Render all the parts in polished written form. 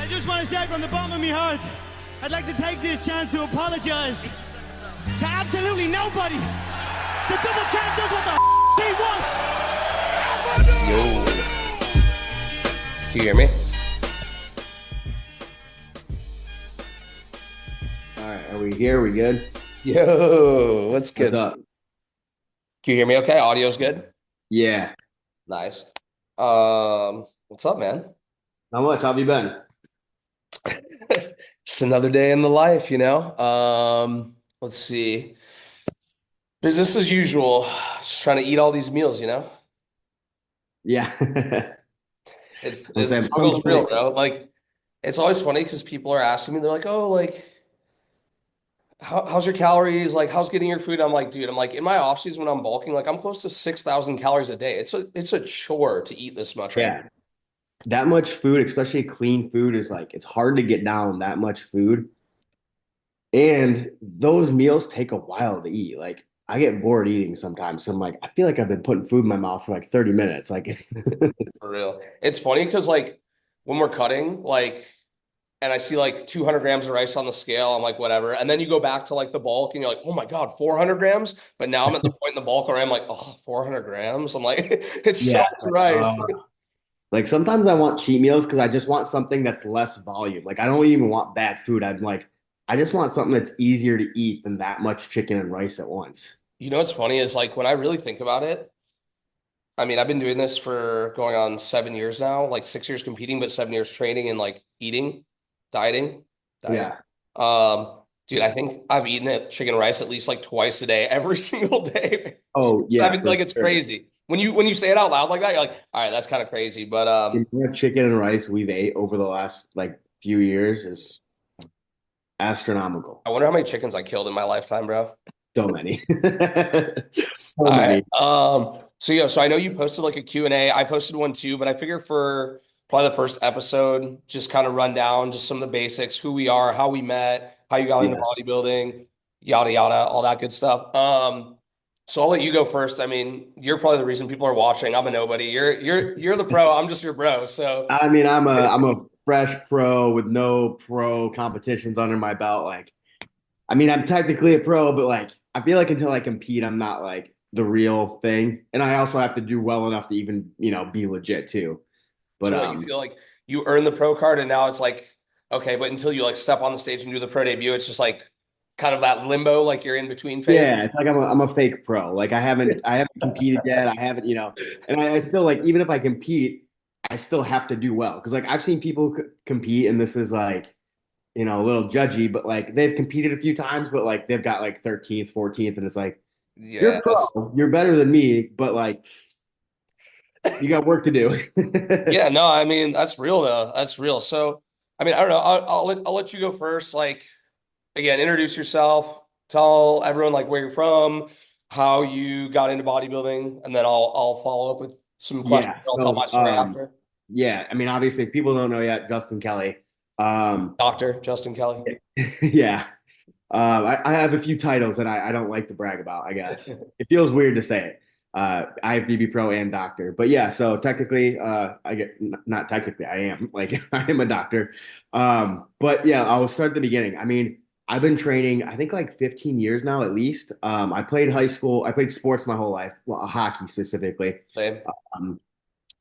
I just want to say from the bottom of my heart, I'd like to take this chance to apologize to absolutely nobody. The double champ does what the he wants. Yo. Can you hear me? All right, are we here? We good? Yo, what's good? What's up? Can you hear me okay? Audio's good? Yeah. Nice. What's up, man? How much? How have you been? Just another day in the life, you know? Let's see. Business as usual. Just trying to eat all these meals, you know? Yeah. It's I'm saying, struggle's real, bro. Like, it's always funny because people are asking me, they're like, oh, like, how's your calories? Like, how's getting your food? I'm like, dude, I'm like, in my off season when I'm bulking, like, I'm close to 6,000 calories a day. It's a chore to eat this much, right? Yeah. That much food, especially clean food, is like it's hard to get down that much food. And those meals take a while to eat. Like I get bored eating sometimes. So I'm like, I feel like I've been putting food in my mouth for like 30 minutes. Like For real. It's funny because, like, when we're cutting, like, and I see like 200 grams of rice on the scale, I'm like, whatever. And then you go back to like the bulk and you're like, oh my God, 400 grams. But now I'm at the point in the bulk where I'm like, oh, 400 grams. I'm like, it's so yeah. much rice. Like sometimes I want cheat meals because I just want something that's less volume. Like I don't even want bad food. I'm like, I just want something that's easier to eat than that much chicken and rice at once. You know what's funny is, like, when I really think about it, I mean, I've been doing this for going on 7 years now, like 6 years competing, but 7 years training and like eating, dieting, diet. Yeah. Dude, I think I've eaten it chicken and rice at least like twice a day, every single day. Oh yeah, Seven, for like, it's sure. crazy. When you say it out loud like that, you're like, all right, that's kind of crazy. But The amount of chicken and rice we've ate over the last like few years is astronomical. I wonder how many chickens I killed in my lifetime, bro. So many. So All right. many. So yeah, so I know you posted like a Q&A. I posted one too, but I figure for probably the first episode, just kind of run down just some of the basics, who we are, how we met, how you got into Yeah. bodybuilding, yada yada, all that good stuff. So I'll let you go first. I mean, you're probably the reason people are watching. I'm a nobody. You're the pro. I'm just your bro. So I mean, I'm a fresh pro with no pro competitions under my belt. Like, I mean, I'm technically a pro, but like I feel like until I compete, I'm not like the real thing. And I also have to do well enough to even, be legit too. But so what, you feel like you earned the pro card and now it's like, okay, but until you like step on the stage and do the pro debut, it's just like kind of that limbo, like you're in between phase. yeah, it's like I'm a fake pro. Like I haven't competed yet. I haven't, and I still like even if I compete, I still have to do well because like I've seen people compete, and this is like a little judgy, but like they've competed a few times, but like they've got like 13th, 14th, and it's like Yeah, you're pro, you're better than me, but like you got work to do. yeah, no, I mean, that's real though. That's real. So, I mean, I don't know. I'll let you go first. Like, again, introduce yourself, tell everyone like where you're from, how you got into bodybuilding, and then I'll follow up with some questions. Yeah. I'll tell my So story after. yeah, I mean obviously if people don't know yet, Justin Kelly. Um Dr. Justin Kelly. yeah. I have a few titles that I don't like to brag about, I guess. It feels weird to say it. IFBB Pro and doctor. But yeah, so technically, I get not technically, I am like I am a doctor. But yeah, I'll start at the beginning. I mean, I've been training, I think like 15 years now at least. I played high school, I played sports my whole life, well, hockey specifically. Same. Um,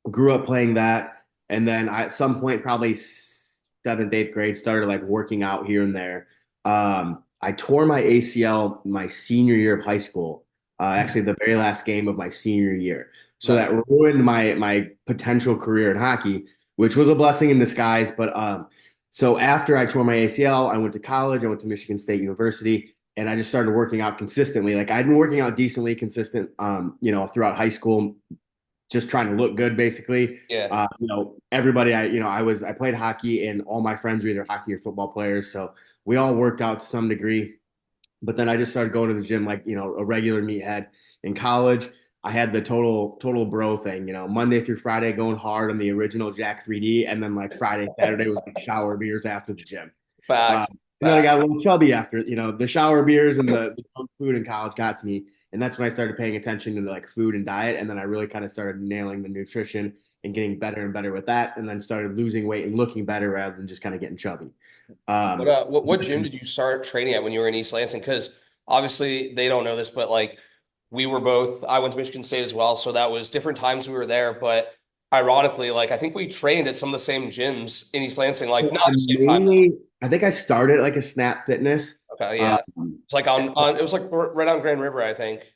Grew up playing that, and then at some point, probably seventh, eighth grade, started like working out here and there. I tore my ACL my senior year of high school, actually the very last game of my senior year. So Nice. that ruined my potential career in hockey, which was a blessing in disguise. But so after I tore my ACL, I went to college. I went to Michigan State University, and I just started working out consistently. Like I'd been working out decently consistent, throughout high school, just trying to look good, basically. Yeah. Everybody, I played hockey, and all my friends were either hockey or football players, so we all worked out to some degree. But then I just started going to the gym like a regular meathead. In college, I had the total bro thing. Monday through Friday going hard on the original Jack 3D, and then like Friday, Saturday was like shower beers after the gym. Uh, Facts. And then I got a little chubby after, the shower beers and the junk food in college got to me. And that's when I started paying attention to like food and diet. And then I really kind of started nailing the nutrition and getting better and better with that. And then started losing weight and looking better rather than just kind of getting chubby. What gym did you start training at when you were in East Lansing? Because obviously they don't know this, but like I went to Michigan State as well. So that was different times we were there. But ironically, like I think we trained at some of the same gyms in East Lansing, like not at the same time. I think I started like a Snap Fitness. Okay, yeah. It's like it was like right on Grand River, I think.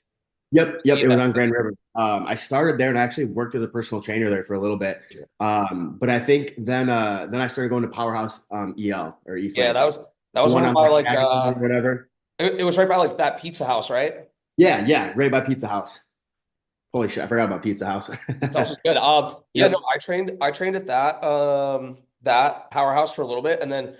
Yep. It was on Grand River. I started there and I actually worked as a personal trainer there for a little bit. But I think then I started going to Powerhouse EL or East Yeah, Lansing. that was one of my like whatever. It was right by like that pizza house, right? Yeah, right by Pizza House. Holy shit, I forgot about Pizza House. It's also good. Yeah, no, I trained at that Powerhouse for a little bit, and then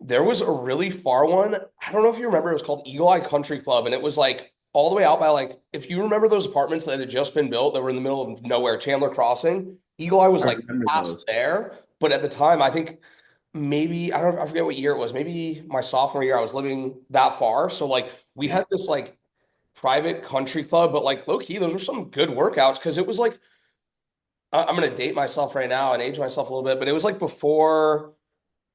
there was a really far one. I don't know if you remember, it was called Eagle Eye Country Club, and it was like all the way out by like, if you remember those apartments that had just been built that were in the middle of nowhere, Chandler Crossing, Eagle Eye was like past there. But at the time, I think maybe, I forget what year it was, maybe my sophomore year, I was living that far. So like we had this like private country club, but like low key, those were some good workouts because it was like, I'm gonna date myself right now and age myself a little bit, but it was like before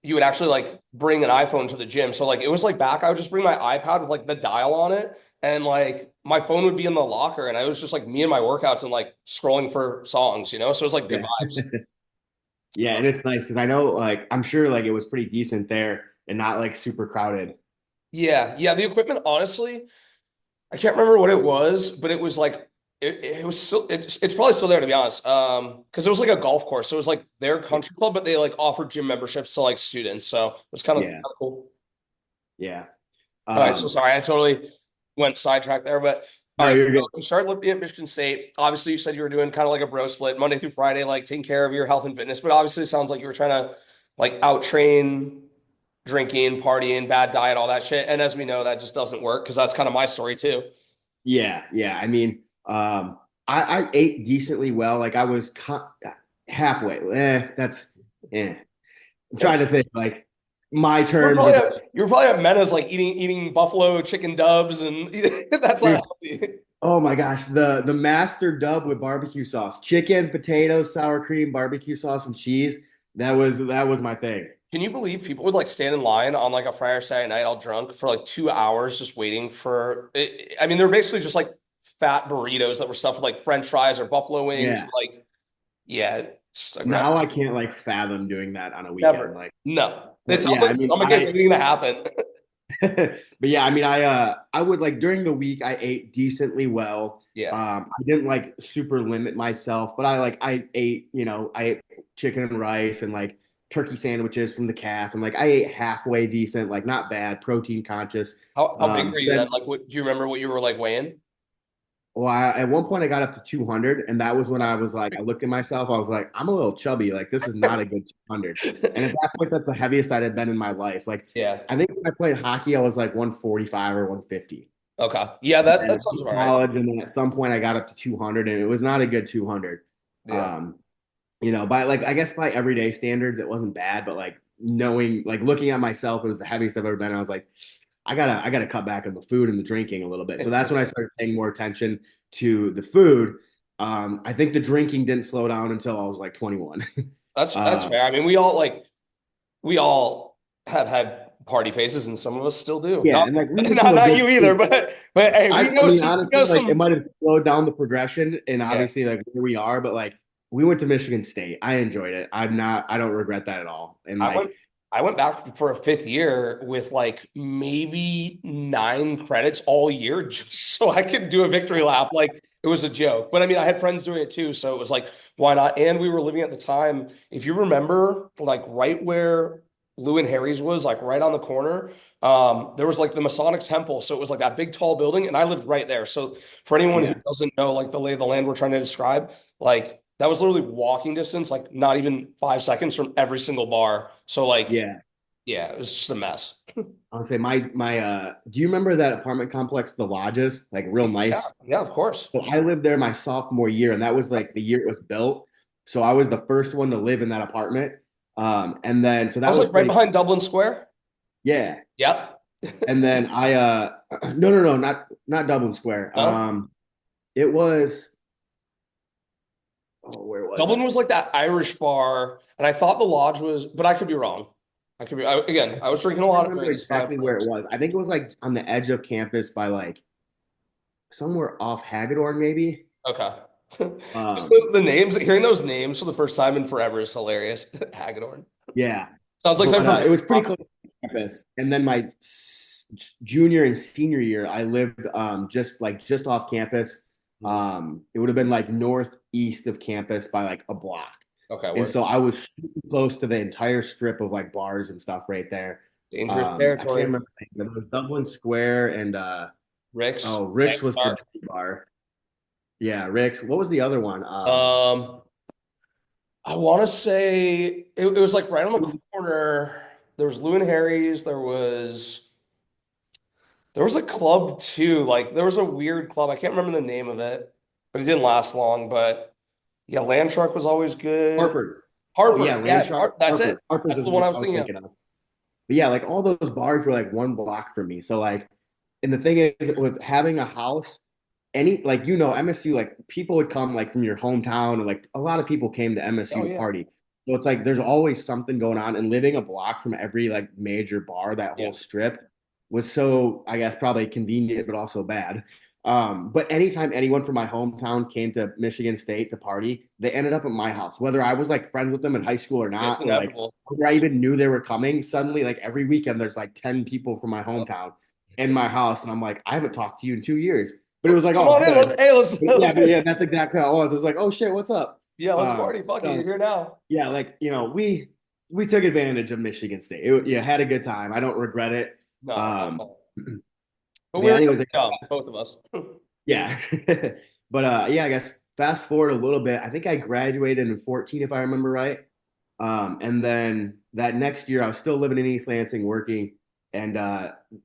you would actually like bring an iPhone to the gym. So like it was like back, I would just bring my iPad with like the dial on it, and like my phone would be in the locker, and I was just like me and my workouts and like scrolling for songs, So it was like good vibes. Yeah, and it's nice because I know like I'm sure like it was pretty decent there and not like super crowded. Yeah. The equipment, honestly, I can't remember what it was, but it was like it was still it's probably still there to be honest. Because it was like a golf course. So it was like their country club, but they like offered gym memberships to like students. So it was kind of cool. Yeah. All right, so sorry, I totally went sidetracked there, but all right, you started lifting at Michigan State. Obviously, you said you were doing kind of like a bro split Monday through Friday, like taking care of your health and fitness. But obviously, it sounds like you were trying to like out train, drinking, partying, bad diet, all that shit. And as we know, that just doesn't work because that's kind of my story too. Yeah. I mean, I ate decently well. Like I was halfway. I'm trying to think like my terms. You were probably at Mena's like eating buffalo chicken dubs, and that's not healthy. Oh my gosh, the master dub with barbecue sauce, chicken, potatoes, sour cream, barbecue sauce, and cheese. That was my thing. Can you believe people would like stand in line on like a Friday or Saturday night all drunk for like 2 hours just waiting for it? I mean, they're basically just like fat burritos that were stuffed with like French fries or buffalo wings. Yeah. Like, yeah. Now I can't like fathom doing that on a weekend. Never. Like, no. It sounds like stomach waiting to happen. But yeah, I mean, I would like during the week I ate decently well. Yeah. I didn't like super limit myself, but I ate, I ate chicken and rice and like turkey sandwiches from the calf, and like I ate halfway decent, like not bad, protein conscious. How big were you then? Like, do you remember what you were like weighing? Well, at one point I got up to 200, and that was when I was like, I looked at myself, I was like, I'm a little chubby. Like, this is not a good 200. And at that point, that's the heaviest I'd been in my life. Like, yeah, I think when I played hockey, I was like 145 or 150. Okay. Yeah, that sounds about right. And then at some point I got up to 200, and it was not a good 200. Yeah. By like, I guess by everyday standards, it wasn't bad, but like knowing, like looking at myself, it was the heaviest I've ever been. I was like, I gotta cut back on the food and the drinking a little bit. So that's when I started paying more attention to the food. I think the drinking didn't slow down until I was like 21. That's fair. I mean, we all have had party phases, and some of us still do. Yeah, not you either, but hey, honestly, it might have slowed down the progression, and obviously like where we are, but like we went to Michigan State. I enjoyed it. I don't regret that at all. And I went back for a fifth year with like maybe 9 credits all year just so I could do a victory lap. Like it was a joke. But I mean, I had friends doing it too. So it was like, why not? And we were living at the time, if you remember, like right where Lou and Harry's was, like right on the corner, there was like the Masonic Temple. So it was like that big tall building, and I lived right there. So for anyone who doesn't know like the lay of the land we're trying to describe, like that was literally walking distance, like not even 5 seconds from every single bar. So like, yeah, it was just a mess. I would say my do you remember that apartment complex, the lodges, like real nice? Yeah, of course. So I lived there my sophomore year, and that was like the year it was built. So I was the first one to live in that apartment. And then so that was like right behind Dublin Square. Yeah. Yep. And then I no, not Dublin Square. No? It was, oh, where was Dublin it? was like that Irish bar, and I thought the lodge was, but I could be wrong. I could be, again, I was drinking a I lot can't of remember during this time exactly where it frame. was. I think it was like on the edge of campus by like somewhere off Hagedorn, maybe. Okay. Just Um, the names, hearing those names for the first time in forever is hilarious. Hagedorn. yeah, Sounds like but something it was pretty from close to campus. And then my junior and senior year, I lived just off campus. It would have been like northeast of campus by like a block. Okay, And so works. I was super close to the entire strip of like bars and stuff right there. Dangerous I can't territory. remember the names. It was Dublin Square and Rick's. oh, Rick's was the big bar. Yeah, Rick's. What was the other one? Um, I want to say it was like right on the corner. There was Lou and Harry's. There was a club too. Like there was a weird club. I can't remember the name of it, but it didn't last long. But yeah, Land Shark was always good. Harper. Oh yeah, Harper, yeah, Landshark. that's it. Harper's That's is the one what I I was was thinking of. thinking of. But yeah, like all those bars were like one block from me. So like, and the thing is, with having a house, any like MSU, like people would come like from your hometown, and like a lot of people came to MSU Oh to yeah, party. So it's like there's always something going on, and living a block from every like major bar, that yeah. whole strip was so, I guess, probably convenient, but also bad. But anytime anyone from my hometown came to Michigan State to party, they ended up at my house, whether I was like friends with them in high school or It's not, or like inevitable. whether I even knew they were coming. Suddenly, like every weekend, there's like 10 people from my hometown in my house, and I'm like, I haven't talked to you in 2 years. But it was like, Come oh, on in. good. Hey, let's, Yeah, let's but yeah, that's exactly how it was. It was like, oh shit, what's up? yeah, let's Um, party. Fuck it, you're so here now. yeah, like we took advantage of Michigan State. Yeah, had a good time. I don't regret it. No, not at Um, all. But but we yeah, were anyways, like, young, both of us. yeah, but yeah, I guess fast forward a little bit. I think I graduated in 14, if I remember right. And then that next year, I was still living in East Lansing, working. And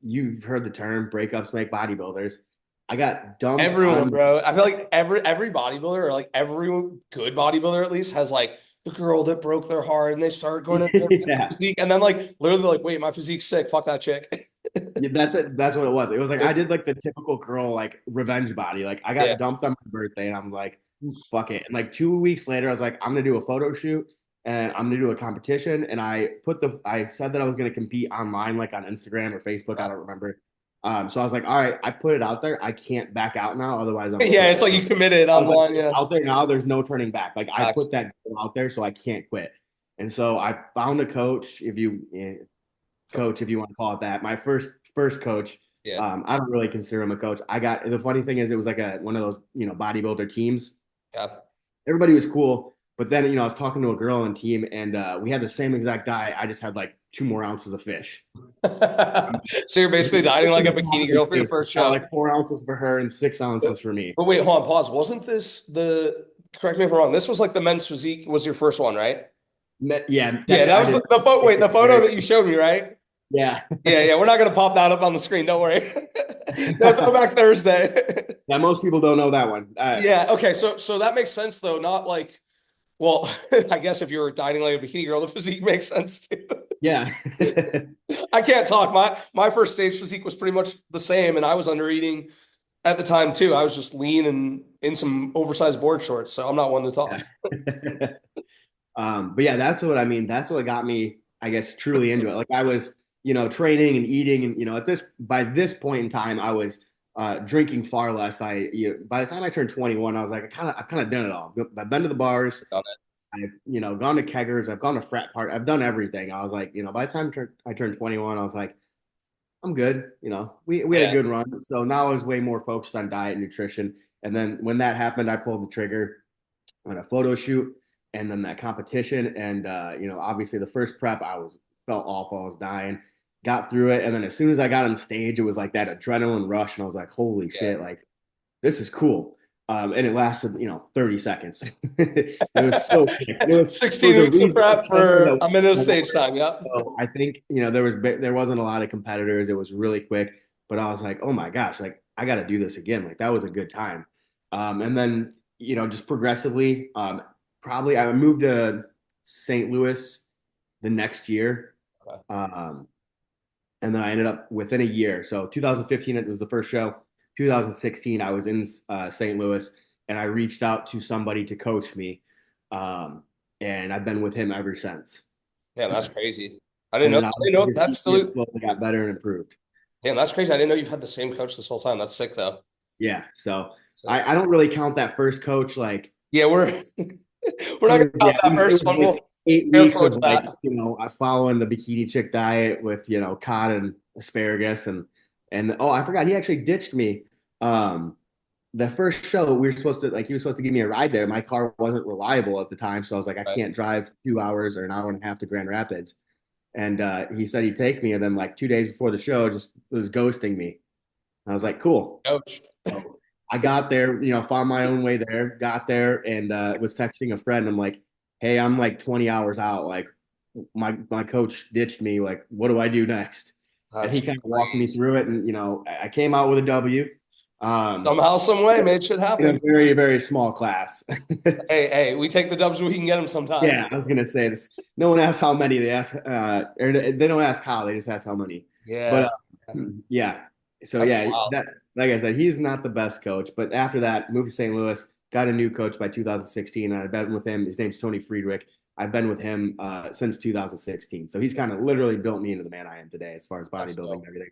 you've heard the term "breakups make bodybuilders." I got dumped Everyone, on. bro. I feel like every bodybuilder, or like every good bodybuilder at least, has like the girl that broke their heart and they start going to their Yeah, physique. And then like literally like, wait, my physique's sick. Fuck that chick. yeah, that's it. That's what it was. It was like I did like the typical girl like revenge body. Like I Yeah. got dumped on my birthday, and I'm like, fuck it. And like 2 weeks later, I was like, I'm gonna do a photo shoot and I'm gonna do a competition. And I said that I was gonna compete online, like on Instagram or Facebook. I don't remember. So I was like, all right, I put it out there. I can't back out now, otherwise I'm Yeah, it's quitting. like you committed I was like, online. Yeah. out there now, there's no turning back. Like I Facts. put that goal out there, so I can't quit. And so I found a coach, coach, if you want to call it that. My first coach. Yeah. I don't really consider him a coach. I got the funny thing is it was like one of those bodybuilder teams. Yeah. Everybody was cool, but then I was talking to a girl on team, and we had the same exact diet. I just had like 2 more ounces of fish. So you're basically dieting like a bikini girl for your first Got show. like 4 ounces for her and 6 ounces for me. But wait, hold on, pause. Wasn't this correct me if I'm wrong, this was like the men's physique was your first one, right? Yeah, Yeah, that I was did. the photo. Wait, the photo that you showed me, right? Yeah, Yeah, yeah. We're not gonna pop that up on the screen. Don't worry. No throwback Thursday. yeah. Most people don't know that one. Yeah. Okay. So that makes sense though. Not like, well, I guess if you're dieting like a bikini girl, the physique makes sense too. Yeah. I can't talk. My first stage physique was pretty much the same, and I was under eating at the time too. I was just lean and in some oversized board shorts, so I'm not one to talk. Yeah. But yeah, that's what I mean. That's what got me, I guess, truly into it. Like I was, training and eating, and by this point in time, I was drinking far less. By the time I turned 21, I was like, I've kind of done it all. I've been to the bars. Done I've, gone to keggers. I've gone to frat part. I've done everything. I was like, by the time I turned 21, I was like, I'm good. We had a Yeah. good run. So now I was way more focused on diet and nutrition. And then when that happened, I pulled the trigger on a photo shoot and then that competition. And, obviously the first prep, felt awful. I was dying, got through it. And then as soon as I got on stage, it was like that adrenaline rush. And I was like, holy Yeah. shit, like this is cool. And it lasted, 30 seconds. It was so quick. It was 16 a weeks of reason prep for that a minute of stage time. Yep. so I think there wasn't a lot of competitors. It was really quick, but I was like, oh my gosh, like I got to do this again. Like that was a good time. And then just progressively, probably I moved to St. Louis the next year. Okay. And then I ended up within a year. So 2015, it was the first show. 2016, I was in St. Louis, and I reached out to somebody to coach me. And I've been with him ever since. Yeah, that's crazy. And then I didn't know obviously that's it still, slowly got better and improved. damn, that's crazy. I didn't know you've had the same coach this whole time. That's sick though. Yeah. So Sick. I don't really count that first coach like Yeah, we're not gonna count yeah, that it first was one. like We'll eight air weeks of quotes like, that. following the bikini chick diet with, cod and asparagus and oh, I forgot he actually ditched me. Um, the first show we were supposed to like he was supposed to give me a ride there. My car wasn't reliable at the time, so I was like, I Right. can't drive 2 hours or an hour and a half to Grand Rapids. And he said he'd take me, and then like 2 days before the show, just was ghosting me. I was like, cool. Coach. So I got there, found my own way there, got there, and was texting a friend. I'm like, hey, I'm like 20 hours out. Like my coach ditched me. Like, what do I do next? And he That's kind of walked me crazy. through it, and I came out with a W. Um, Somehow, some way, made shit in a happen. very, very small class. Hey, we take the dubs where we can get them sometimes. Yeah, I was gonna say this. No one asks how many. They ask, or they don't ask how. They just ask how many. But Yeah, yeah, so that's yeah, wild. that like I said, he's not the best coach. But after that, moved to St. Louis, got a new coach by 2016, and I've been with him. His name's Tony Friedrich. I've been with him since 2016. So he's kind of literally built me into the man I am today as far as That's bodybuilding and dope. everything.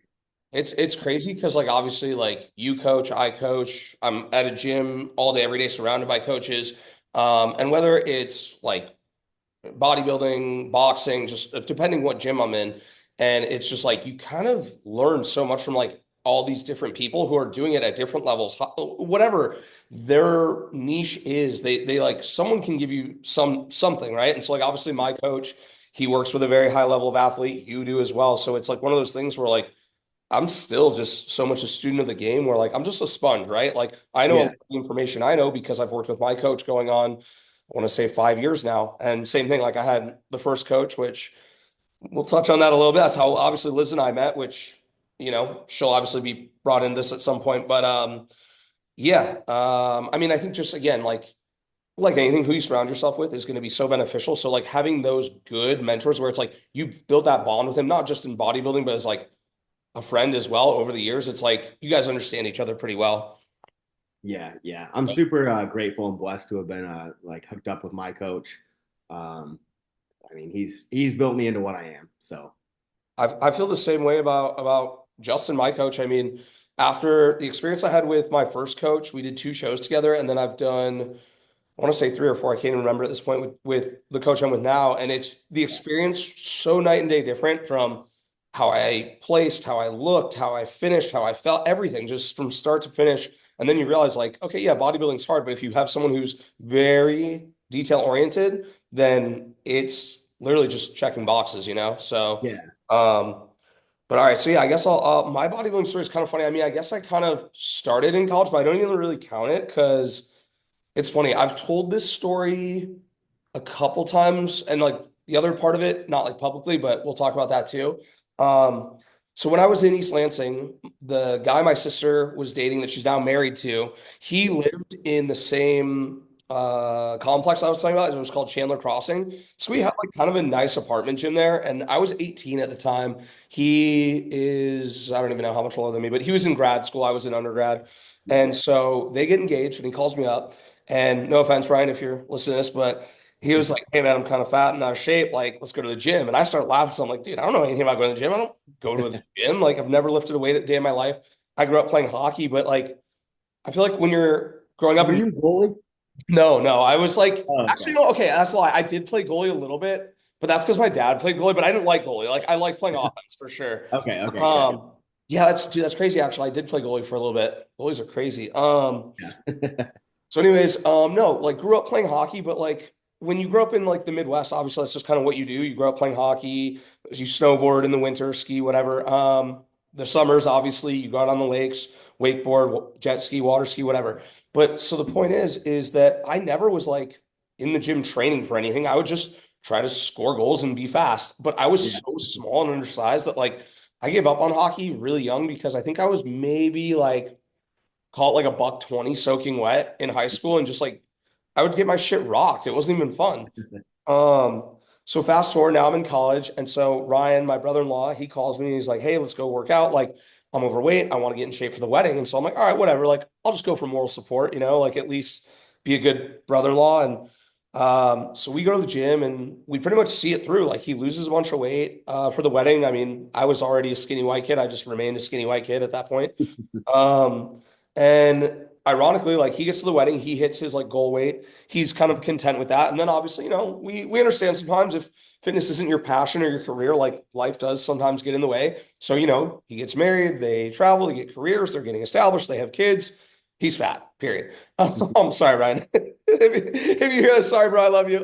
It's crazy because like obviously like you coach, I coach, I'm at a gym all day, every day, surrounded by coaches. And whether it's like bodybuilding, boxing, just depending what gym I'm in. And it's just like you kind of learn so much from like all these different people who are doing it at different levels, whatever their niche is. They like someone can give you something, right? And so like obviously my coach, he works with a very high level of athlete. You do as well. So it's like one of those things where like I'm still just so much a student of the game where like I'm just a sponge, right? Like I know a lot Yeah, of the information I know because I've worked with my coach going on, I want to say 5 years now. And same thing, like I had the first coach, which we'll touch on that a little bit. That's how obviously Liz and I met, which, she'll obviously be brought in this at some point. But yeah. I mean, I think just again, like anything who you surround yourself with is going to be so beneficial. So like having those good mentors where it's like you build that bond with them, not just in bodybuilding, but as like a friend as well over the years. It's like you guys understand each other pretty well. yeah. I'm super grateful and blessed to have been like hooked up with my coach. Um, I mean, he's built me into what I am. So I feel the same way about Justin, my coach. I mean, after the experience I had with my first coach, we did 2 shows together, and then I've done, I want to say 3 or 4. I can't even remember at this point with the coach I'm with now, and it's the experience so night and day different from how I placed, how I looked, how I finished, how I felt, everything just from start to finish. And then you realize like, okay, yeah, bodybuilding's hard, but if you have someone who's very detail oriented, then it's literally just checking boxes. So, yeah, um, but all right, so yeah, I guess my bodybuilding story is kind of funny. I mean, I guess I kind of started in college, but I don't even really count it because it's funny. I've told this story a couple times, and like the other part of it, not like publicly, but we'll talk about that too. Um, so when I was in East Lansing, the guy my sister was dating that she's now married to, he lived in the same complex I was talking about. It was called Chandler Crossing. So we had like kind of a nice apartment gym there, and I was 18 at the time. He is, I don't even know how much older than me, but he was in grad school. I was in undergrad. And so they get engaged, and he calls me up. And no offense, Ryan, if you're listening to this, but he was like, "Hey man, I'm kind of fat and out of shape. Like, let's go to the gym." And I started laughing. So I'm like, "Dude, I don't know anything about going to the gym. I don't go to the gym. Like, I've never lifted a weight a day in my life. I grew up playing hockey, but like, I feel like when you're growing up were in you a goalie? no, I was like, Oh, actually, okay, no, okay, that's a lie. I did play goalie a little bit, but that's because my dad played goalie, but I didn't like goalie. Like, I like playing offense for sure. okay, good. Um, yeah, that's crazy. Actually, I did play goalie for a little bit. Goalies are crazy. Yeah, So anyways, no, like grew up playing hockey, but like when you grow up in like the Midwest, obviously that's just kind of what you do. You grow up playing hockey, you snowboard in the winter, ski, whatever. The summers, obviously, you go out on the lakes, wakeboard, jet ski, water ski, whatever. But so the point is that I never was like in the gym training for anything. I would just try to score goals and be fast. But I was yeah, so small and undersized that like I gave up on hockey really young because I think I was maybe like call it like a buck 20 soaking wet in high school and just like I would get my shit rocked. It wasn't even fun. Um, So fast forward, now I'm in college. And so Ryan, my brother-in-law, he calls me and he's like, hey, let's go work out. Like, I'm overweight. I want to get in shape for the wedding. And so I'm like, all right, whatever. Like, I'll just go for moral support, like at least be a good brother-in-law. And so we go to the gym and we pretty much see it through. Like he loses a bunch of weight for the wedding. I mean, I was already a skinny white kid. I just remained a skinny white kid at that point. And ironically, like he gets to the wedding, he hits his like goal weight. He's kind of content with that. And then obviously, we understand sometimes if fitness isn't your passion or your career, like life does sometimes get in the way. So, he gets married, they travel, they get careers, they're getting established, they have kids. He's fat, period. I'm sorry, Ryan. If you hear that, sorry, bro, I love you.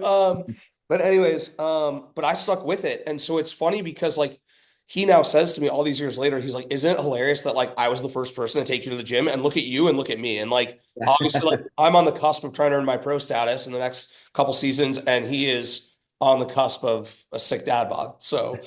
But anyways, but I stuck with it. And so it's funny because like he now says to me all these years later, he's like, isn't it hilarious that like I was the first person to take you to the gym and look at you and look at me? And like obviously like I'm on the cusp of trying to earn my pro status in the next couple seasons, and he is on the cusp of a sick dad bod. So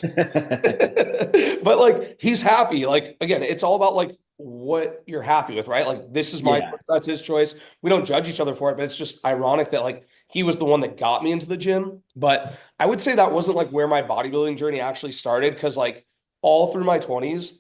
but like he's happy. Like again, it's all about like what you're happy with, right? Like this is my choice, that's his choice. We don't judge each other for it, but it's just ironic that like he was the one that got me into the gym. But I would say that wasn't like where my bodybuilding journey actually started, because like all through my 20s,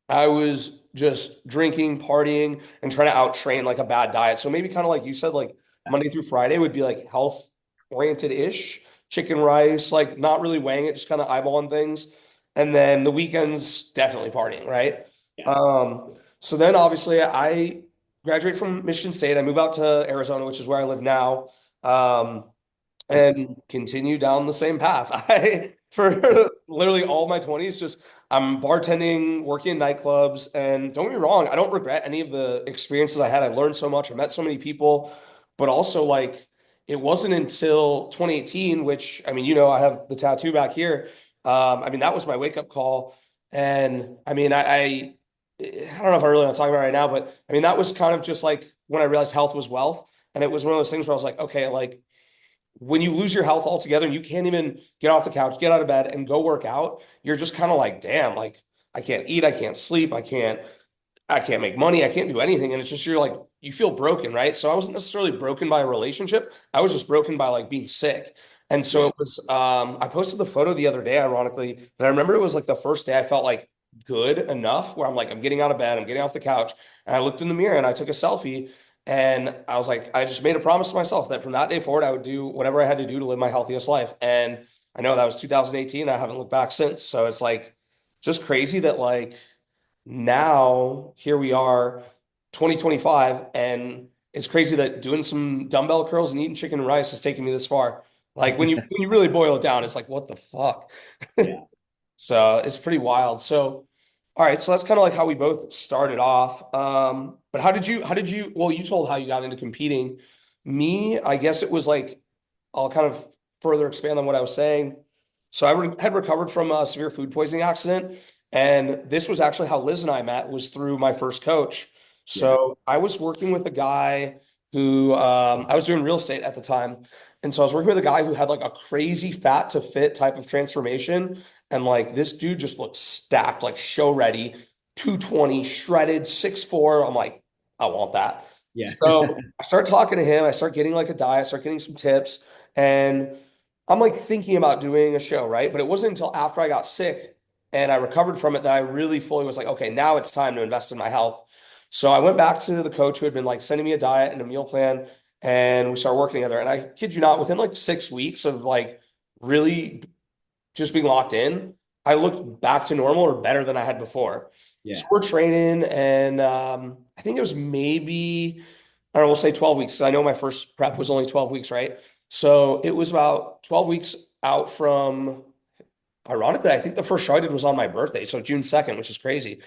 I was just drinking, partying, and trying to out train like a bad diet. So maybe kind of like you said, like Monday through Friday would be like health oriented ish, chicken rice, like not really weighing it, just kind of eyeballing things. And then the weekends, definitely partying, right? So then obviously I graduate from Michigan State. I move out to Arizona, which is where I live now, and continue down the same path. For literally all my 20s, just I'm bartending, working in nightclubs, and don't get me wrong, I don't regret any of the experiences I had. I learned so much. I met so many people, but also like it wasn't until 2018, which I mean, I have the tattoo back here. I mean, that was my wake up call. And I mean, I don't know if I really want to talk about it right now, but I mean, that was kind of just like when I realized health was wealth. And it was one of those things where I was like, okay, like when you lose your health altogether and you can't even get off the couch, get out of bed and go work out, you're just kind of like, damn, like I can't eat, I can't sleep, I can't make money, I can't do anything. And it's just, you're like, you feel broken, right? So I wasn't necessarily broken by a relationship. I was just broken by like being sick. And so it was, I posted the photo the other day, ironically, but I remember it was like the first day I felt like good enough where I'm like, I'm getting out of bed, I'm getting off the couch. And I looked in the mirror and I took a selfie, and I was like, I just made a promise to myself that from that day forward, I would do whatever I had to do to live my healthiest life. And I know that was 2018. I haven't looked back since. So it's like just crazy that like now here we are, 2025, and it's crazy that doing some dumbbell curls and eating chicken and rice has taken me this far. Like when you really boil it down, it's like, what the fuck? Yeah. So it's pretty wild. So, all right. So that's kind of like how we both started off. But well, you told how you got into competing. Me, I guess it was like, I'll kind of further expand on what I was saying. So had recovered from a severe food poisoning accident. And this was actually how Liz and I met, was through my first coach. So I was working with a guy who, I was doing real estate at the time. And so I was working with a guy who had like a crazy fat to fit type of transformation. And like this dude just looked stacked, like show ready, 220, shredded, 6'4". I'm like, I want that. Yeah. So I start talking to him. I start getting like a diet, I start getting some tips. And I'm like thinking about doing a show, right? But it wasn't until after I got sick and I recovered from it that I really fully was like, okay, now it's time to invest in my health. So I went back to the coach who had been like sending me a diet and a meal plan, and we started working together. And I kid you not, within like 6 weeks of like really just being locked in, I looked back to normal or better than I had before. Yeah. So we're training, and I think it was maybe, I don't know, we'll say 12 weeks. I know my first prep was only 12 weeks, right? So it was about 12 weeks out from, ironically, I think the first show I did was on my birthday, so June 2nd, which is crazy.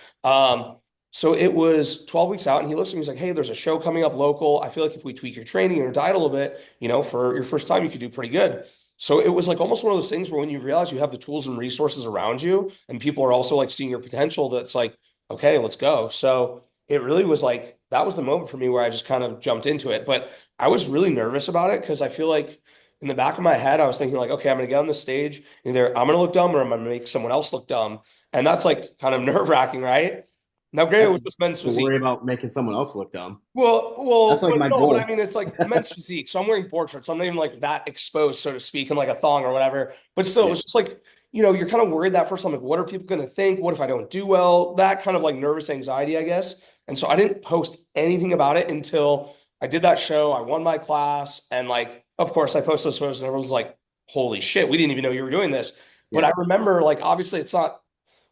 So it was 12 weeks out, and he looks at me, he's like, hey, there's a show coming up local. I feel like if we tweak your training and your diet a little bit, for your first time, you could do pretty good. So it was like almost one of those things where when you realize you have the tools and resources around you, and people are also like seeing your potential, that's like, okay, let's go. So it really was like, that was the moment for me where I just kind of jumped into it. But I was really nervous about it because I feel like in the back of my head, I was thinking like, okay, I'm going to get on the stage, either I'm going to look dumb or I'm going to make someone else look dumb. And that's like kind of nerve wracking, right? Now, granted, it That's was just men's to physique. worry about making someone else look dumb. That's like But my no, but I goal. mean, it's like men's physique. So I'm wearing board shorts. So I'm not even like that exposed, so to speak, in like a thong or whatever. But still, it Yeah. was just like, you're kind of worried that first. I'm like, what are people going to think? What if I don't do well? That kind of like nervous anxiety, I guess. And so I didn't post anything about it until I did that show. I won my class. And like, of course, I posted those photos and everyone's like, holy shit, we didn't even know you were doing this. But I Yeah. remember, like, obviously,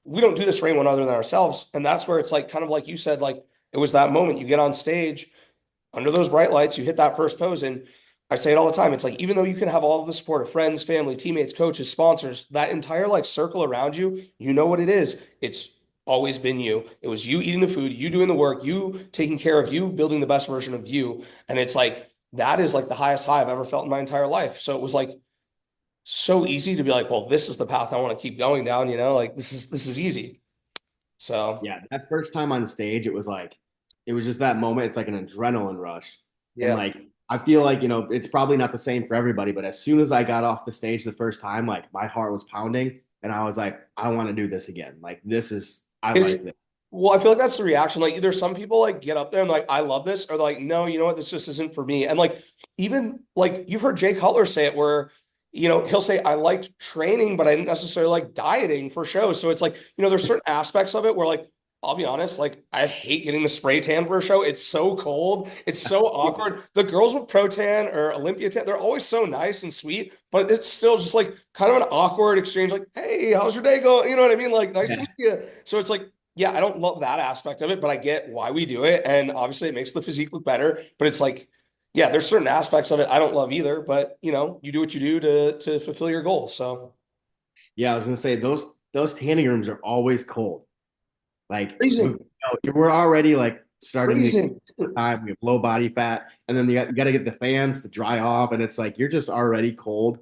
we don't do this for anyone other than ourselves. And that's where it's like, kind of like you said, like, it was that moment you get on stage under those bright lights, you hit that first pose. And I say it all the time. It's like, even though you can have all of the support of friends, family, teammates, coaches, sponsors, that entire like circle around you, you know what it is. It's always been you. It was you eating the food, you doing the work, you taking care of you, building the best version of you. And it's like, that is like the highest high I've ever felt in my entire life. So it was like so easy to be like, well, this is the path I want to keep going down, like this is easy. So Yeah. That first time on stage, it was just that moment. It's like an adrenaline rush. And yeah. like, I feel like, it's probably not the same for everybody, but as soon as I got off the stage the first time, like my heart was pounding and I was like, I want to do this again. Like, I It's like this. Well, I feel like that's the reaction. Like either some people like get up there and like, I love this, or they're like, no, you know what, this just isn't for me. And like even like you've heard Jay Cutler say it where, he'll say, I liked training, but I didn't necessarily like dieting for shows. So it's like, there's certain aspects of it where like, I'll be honest, like I hate getting the spray tan for a show. It's so cold. It's so awkward. The girls with Pro Tan or Olympia Tan, they're always so nice and sweet, but it's still just like kind of an awkward exchange. Like, hey, how's your day going? You know what I mean? Like, nice to Yeah. meet you. So it's like, yeah, I don't love that aspect of it, but I get why we do it. And obviously it makes the physique look better. But it's like, yeah, there's certain aspects of it I don't love either, but you do what you do to fulfill your goals. So Yeah. I was going to say those tanning rooms are always cold. Like freezing, we're already like starting the freezing. time. We have low body fat, and then you got to get the fans to dry off, and it's like you're just already cold,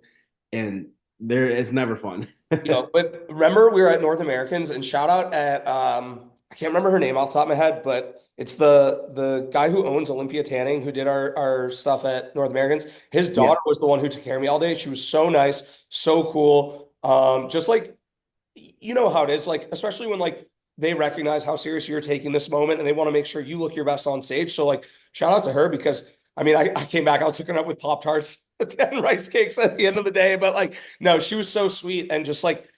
and it's never fun. But remember we were at North Americans and shout out at I can't remember her name off the top of my head, but it's the guy who owns Olympia Tanning who did our stuff at North Americans. His Yeah, daughter was the one who took care of me all day. She was so nice, so cool. Just like you know how it is, like especially when like they recognize how serious you're taking this moment and they want to make sure you look your best on stage. So like shout out to her because I mean I came back, I was hooking up with Pop Tarts and rice cakes at the end of the day, but like no, she was so sweet and just like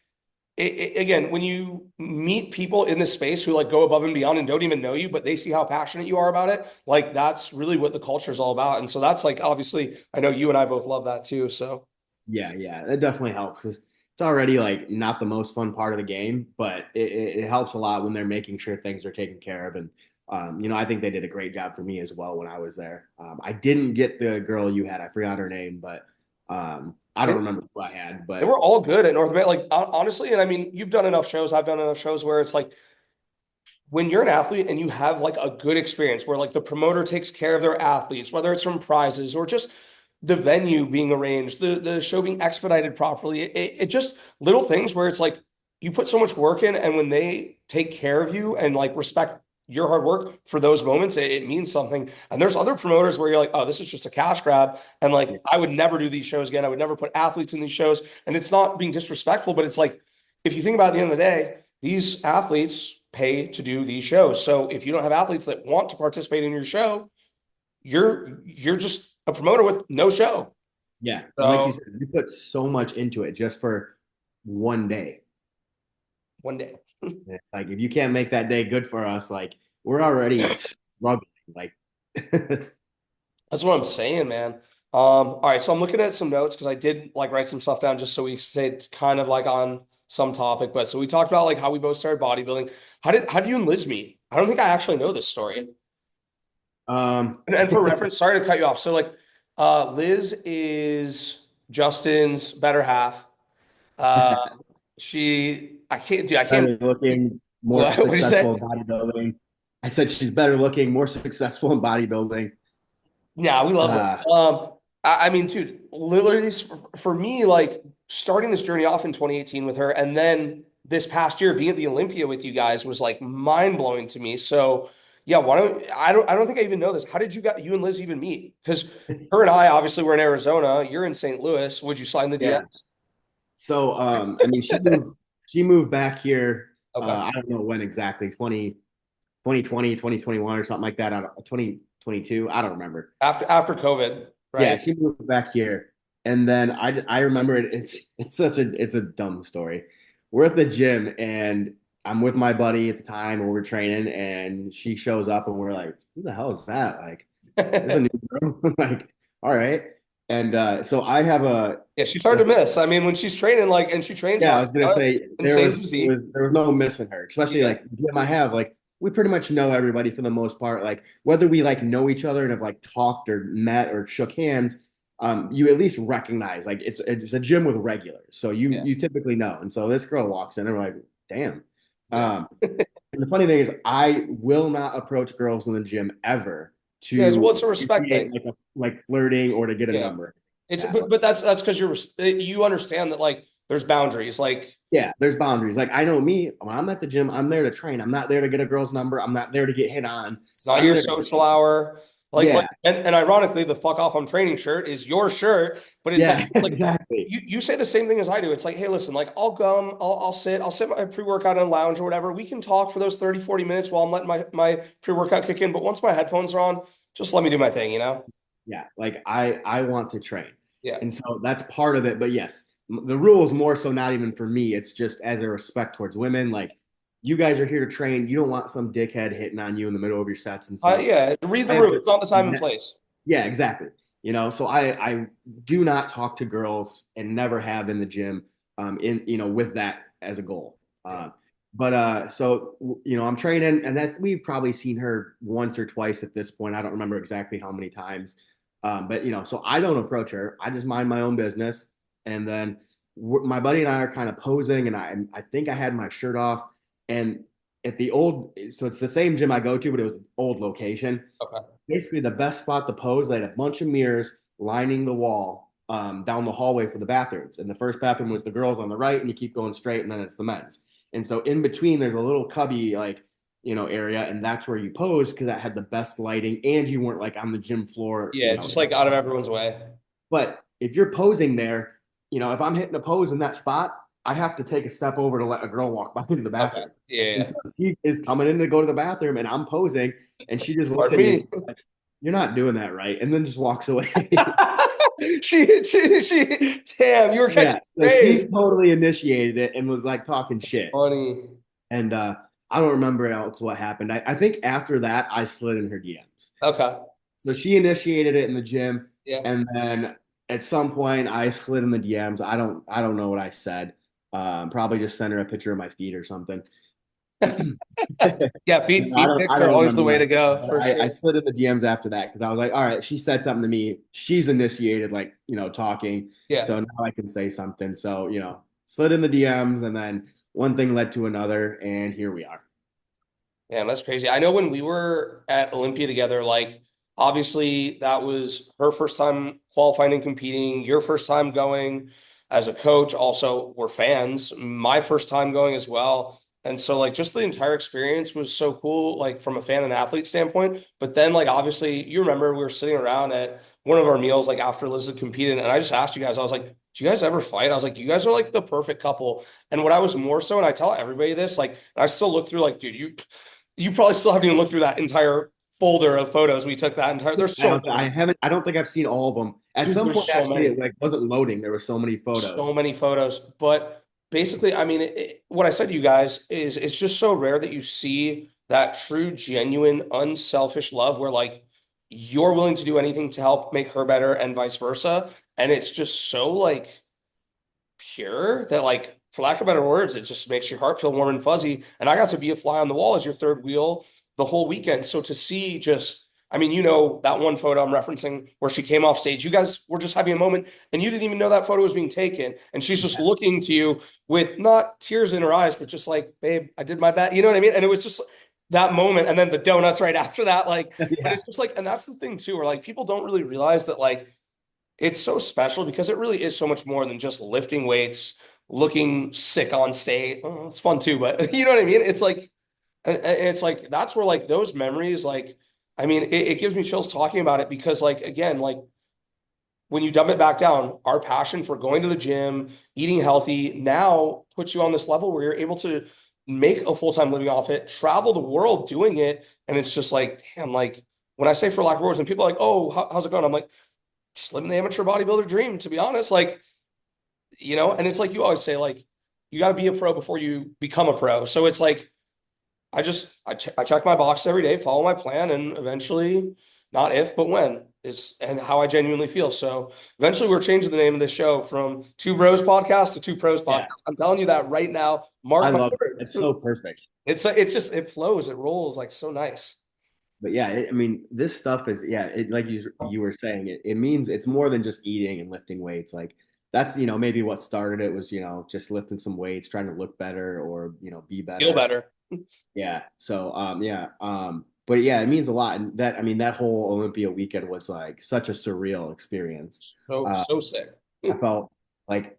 again, when you meet people in this space who like go above and beyond and don't even know you, but they see how passionate you are about it, like that's really what the culture is all about. And so that's like obviously, I know you and I both love that too. So yeah, that definitely helps because it's already like not the most fun part of the game, but it helps a lot when they're making sure things are taken care of. And I think they did a great job for me as well when I was there. I didn't get the girl you had; I forgot her name, but I they, don't remember who I had. they But were all good at North America. Like honestly, and I mean, you've done enough shows, I've done enough shows where it's like when you're an athlete and you have like a good experience where like the promoter takes care of their athletes, whether it's from prizes or just the venue being arranged, the show being expedited properly, it just little things where it's like you put so much work in, and when they take care of you and like respect your hard work for those moments, it means something. And there's other promoters where you're like, oh, this is just a cash grab, and like I would never do these shows again. I would never put athletes in these shows, and it's not being disrespectful, but it's like if you think about it, at the end of the day, these athletes pay to do these shows. So if you don't have athletes that want to participate in your show, you're just a promoter with no show. yeah, and like you So said, you put so much into it just for one day. one day. And it's like if you can't make that day good for us, like we're already struggling. Like That's what I'm saying, man. All right, so I'm looking at some notes because I did like write some stuff down just so we stayed kind of like on some topic. But so we talked about like how we both started bodybuilding. How do you and Liz meet? I don't think I actually know this story. um And for reference, sorry to cut you off. So like Liz is Justin's better half. Uh I can't dude, I can't better looking, more what did you say? successful in bodybuilding. I said she's better looking, more successful in bodybuilding. Yeah, we love Uh her. I mean, dude, literally for me, like starting this journey off in 2018 with her, and then this past year being at the Olympia with you guys was like mind blowing to me. So yeah, I don't think I even know this. How did you and Liz even meet? Because her and I obviously were in Arizona. You're in St. Louis. Would you slide in the yeah. DMs? So I mean she moved back here Okay. I don't know when exactly, 2020, 2021 or something like that. 2022. I don't remember. After COVID, Yeah, right? she moved back here. And then I remember it's a dumb story. We're at the gym and I'm with my buddy at the time and we're training and she shows up and we're like, who the hell is that? Like, there's a new girl. I'm like, all right. And so I have a Yeah, she's hard to miss. I mean, when she's training, like, and she trains yeah, I hard, was gonna say and same Susie. there was no missing her, especially Yeah. like the gym I have, like we pretty much know everybody for the most part. Like whether we like know each other and have like talked or met or shook hands, you at least recognize like it's a gym with regulars. So Yeah. you typically know. And so this girl walks in and we're like, damn. Yeah. And the funny thing is I will not approach girls in the gym ever Yeah, to well, it's a respect create thing. like flirting or to get a Yeah. number. It's Yeah. but that's because you understand that like there's boundaries. Like Yeah, there's boundaries. Like I know me, when I'm at the gym, I'm there to train. I'm not there to get a girl's number. I'm not there to get hit on. it's not I'm your there social hour. yeah, And ironically, the fuck off I'm training shirt is your shirt, but it's yeah, like exactly. you say the same thing as I do. It's like, hey, listen, like I'll sit my pre-workout in a lounge or whatever. We can talk for those 30, 40 minutes while I'm letting my pre-workout kick in. But once my headphones are on, just let me do my thing, you know? Yeah, like I want to train. Yeah. And so that's part of it. But yes, the rule is more so not even for me. It's just as a respect towards women. Like you guys are here to train. You don't want some dickhead hitting on you in the middle of your sets and stuff. Yeah, read the I have room. It's not the time and to, place. yeah, exactly. You know, so I do not talk to girls and never have in the gym in with that as a goal. But so I'm training and that we've probably seen her once or twice at this point. I don't remember exactly how many times. But so I don't approach her. I just mind my own business. And then my buddy and I are kind of posing and I think I had my shirt off and at the old, so it's the same gym I go to, but it was an old location. Okay. Basically the best spot to pose. They had a bunch of mirrors lining the wall down the hallway for the bathrooms. And the first bathroom was the girls on the right, and you keep going straight, and then it's the men's. And so in between, there's a little cubby area, and that's where you pose because that had the best lighting, and you weren't like on the gym floor. Yeah, just like out of everyone's way. But if you're posing there, if I'm hitting a pose in that spot, I have to take a step over to let a girl walk by into the bathroom. Okay. Yeah. And so she is coming in to go to the bathroom, and I'm posing, and she just looks Pardon at me. me. And she's like, you're not doing that right, and then just walks away. she damn, you were catching so she's totally initiated it and was like talking shit. Funny. And I don't remember else what happened. I think after that I slid in her DMs. Okay. So she initiated it in the gym, Yeah. and then at some point I slid in the DMs. I don't know what I said. Probably just sent her a picture of my feet or something. Yeah, feet pics are always the way to go. For sure. I slid in the DMs after that because I was like, all right, she said something to me. She's initiated, like, talking. Yeah. So now I can say something. So, slid in the DMs, and then one thing led to another, and here we are. Man, that's crazy. I know when we were at Olympia together, like obviously that was her first time qualifying and competing, your first time going as a coach. Also, we're fans. My first time going as well. And so like just the entire experience was so cool, like from a fan and athlete standpoint. But then like obviously you remember we were sitting around at one of our meals like after Liz had competed, and I just asked you guys, I was like, do you guys ever fight? I was like, you guys are like the perfect couple. And what I was more so, and I tell everybody this, like I still look through like, dude, you probably still haven't even looked through that entire folder of photos we took that entire. There's so I don't think I've seen all of them. At some point, actually, it like wasn't loading. There were so many photos. So many photos, but basically, I mean, what I said to you guys is it's just so rare that you see that true, genuine, unselfish love where like you're willing to do anything to help make her better and vice versa. And it's just so like pure that like, for lack of better words, it just makes your heart feel warm and fuzzy. And I got to be a fly on the wall as your third wheel the whole weekend. So to see just, I mean, that one photo I'm referencing where she came off stage, you guys were just having a moment and you didn't even know that photo was being taken. And she's just looking to you with not tears in her eyes, but just like, babe, I did my best. You know what I mean? And it was just that moment. And then the donuts right after that, like, but it's just like, and that's the thing too, where like people don't really realize that like, it's so special because it really is so much more than just lifting weights, looking sick on stage. Oh, it's fun too, but you know what I mean? It's like that's where like those memories, like, I mean, it gives me chills talking about it because like, again, like when you dumb it back down, our passion for going to the gym, eating healthy now puts you on this level where you're able to make a full-time living off it, travel the world doing it. And it's just like, damn, like when I say for lack of words and people are like, oh, how's it going? I'm like, just living the amateur bodybuilder dream, to be honest. Like, you know, and it's like you always say, like, you got to be a pro before you become a pro. So it's like, I check my box every day, follow my plan, and eventually, not if, but when is and how I genuinely feel. So eventually we're changing the name of this show from Two Bros Podcast to Two Pros Podcast. Yeah. I'm telling you that right now. Mark I my love it. word. It's so perfect. It's just, it flows, it rolls like so nice. But yeah, I mean, this stuff is, yeah, like you were saying, it means it's more than just eating and lifting weights. Like that's, maybe what started it was, just lifting some weights, trying to look better or, be better. Feel better. Yeah. So, but yeah, it means a lot. And that, I mean, that whole Olympia weekend was like such a surreal experience. So sick. I felt like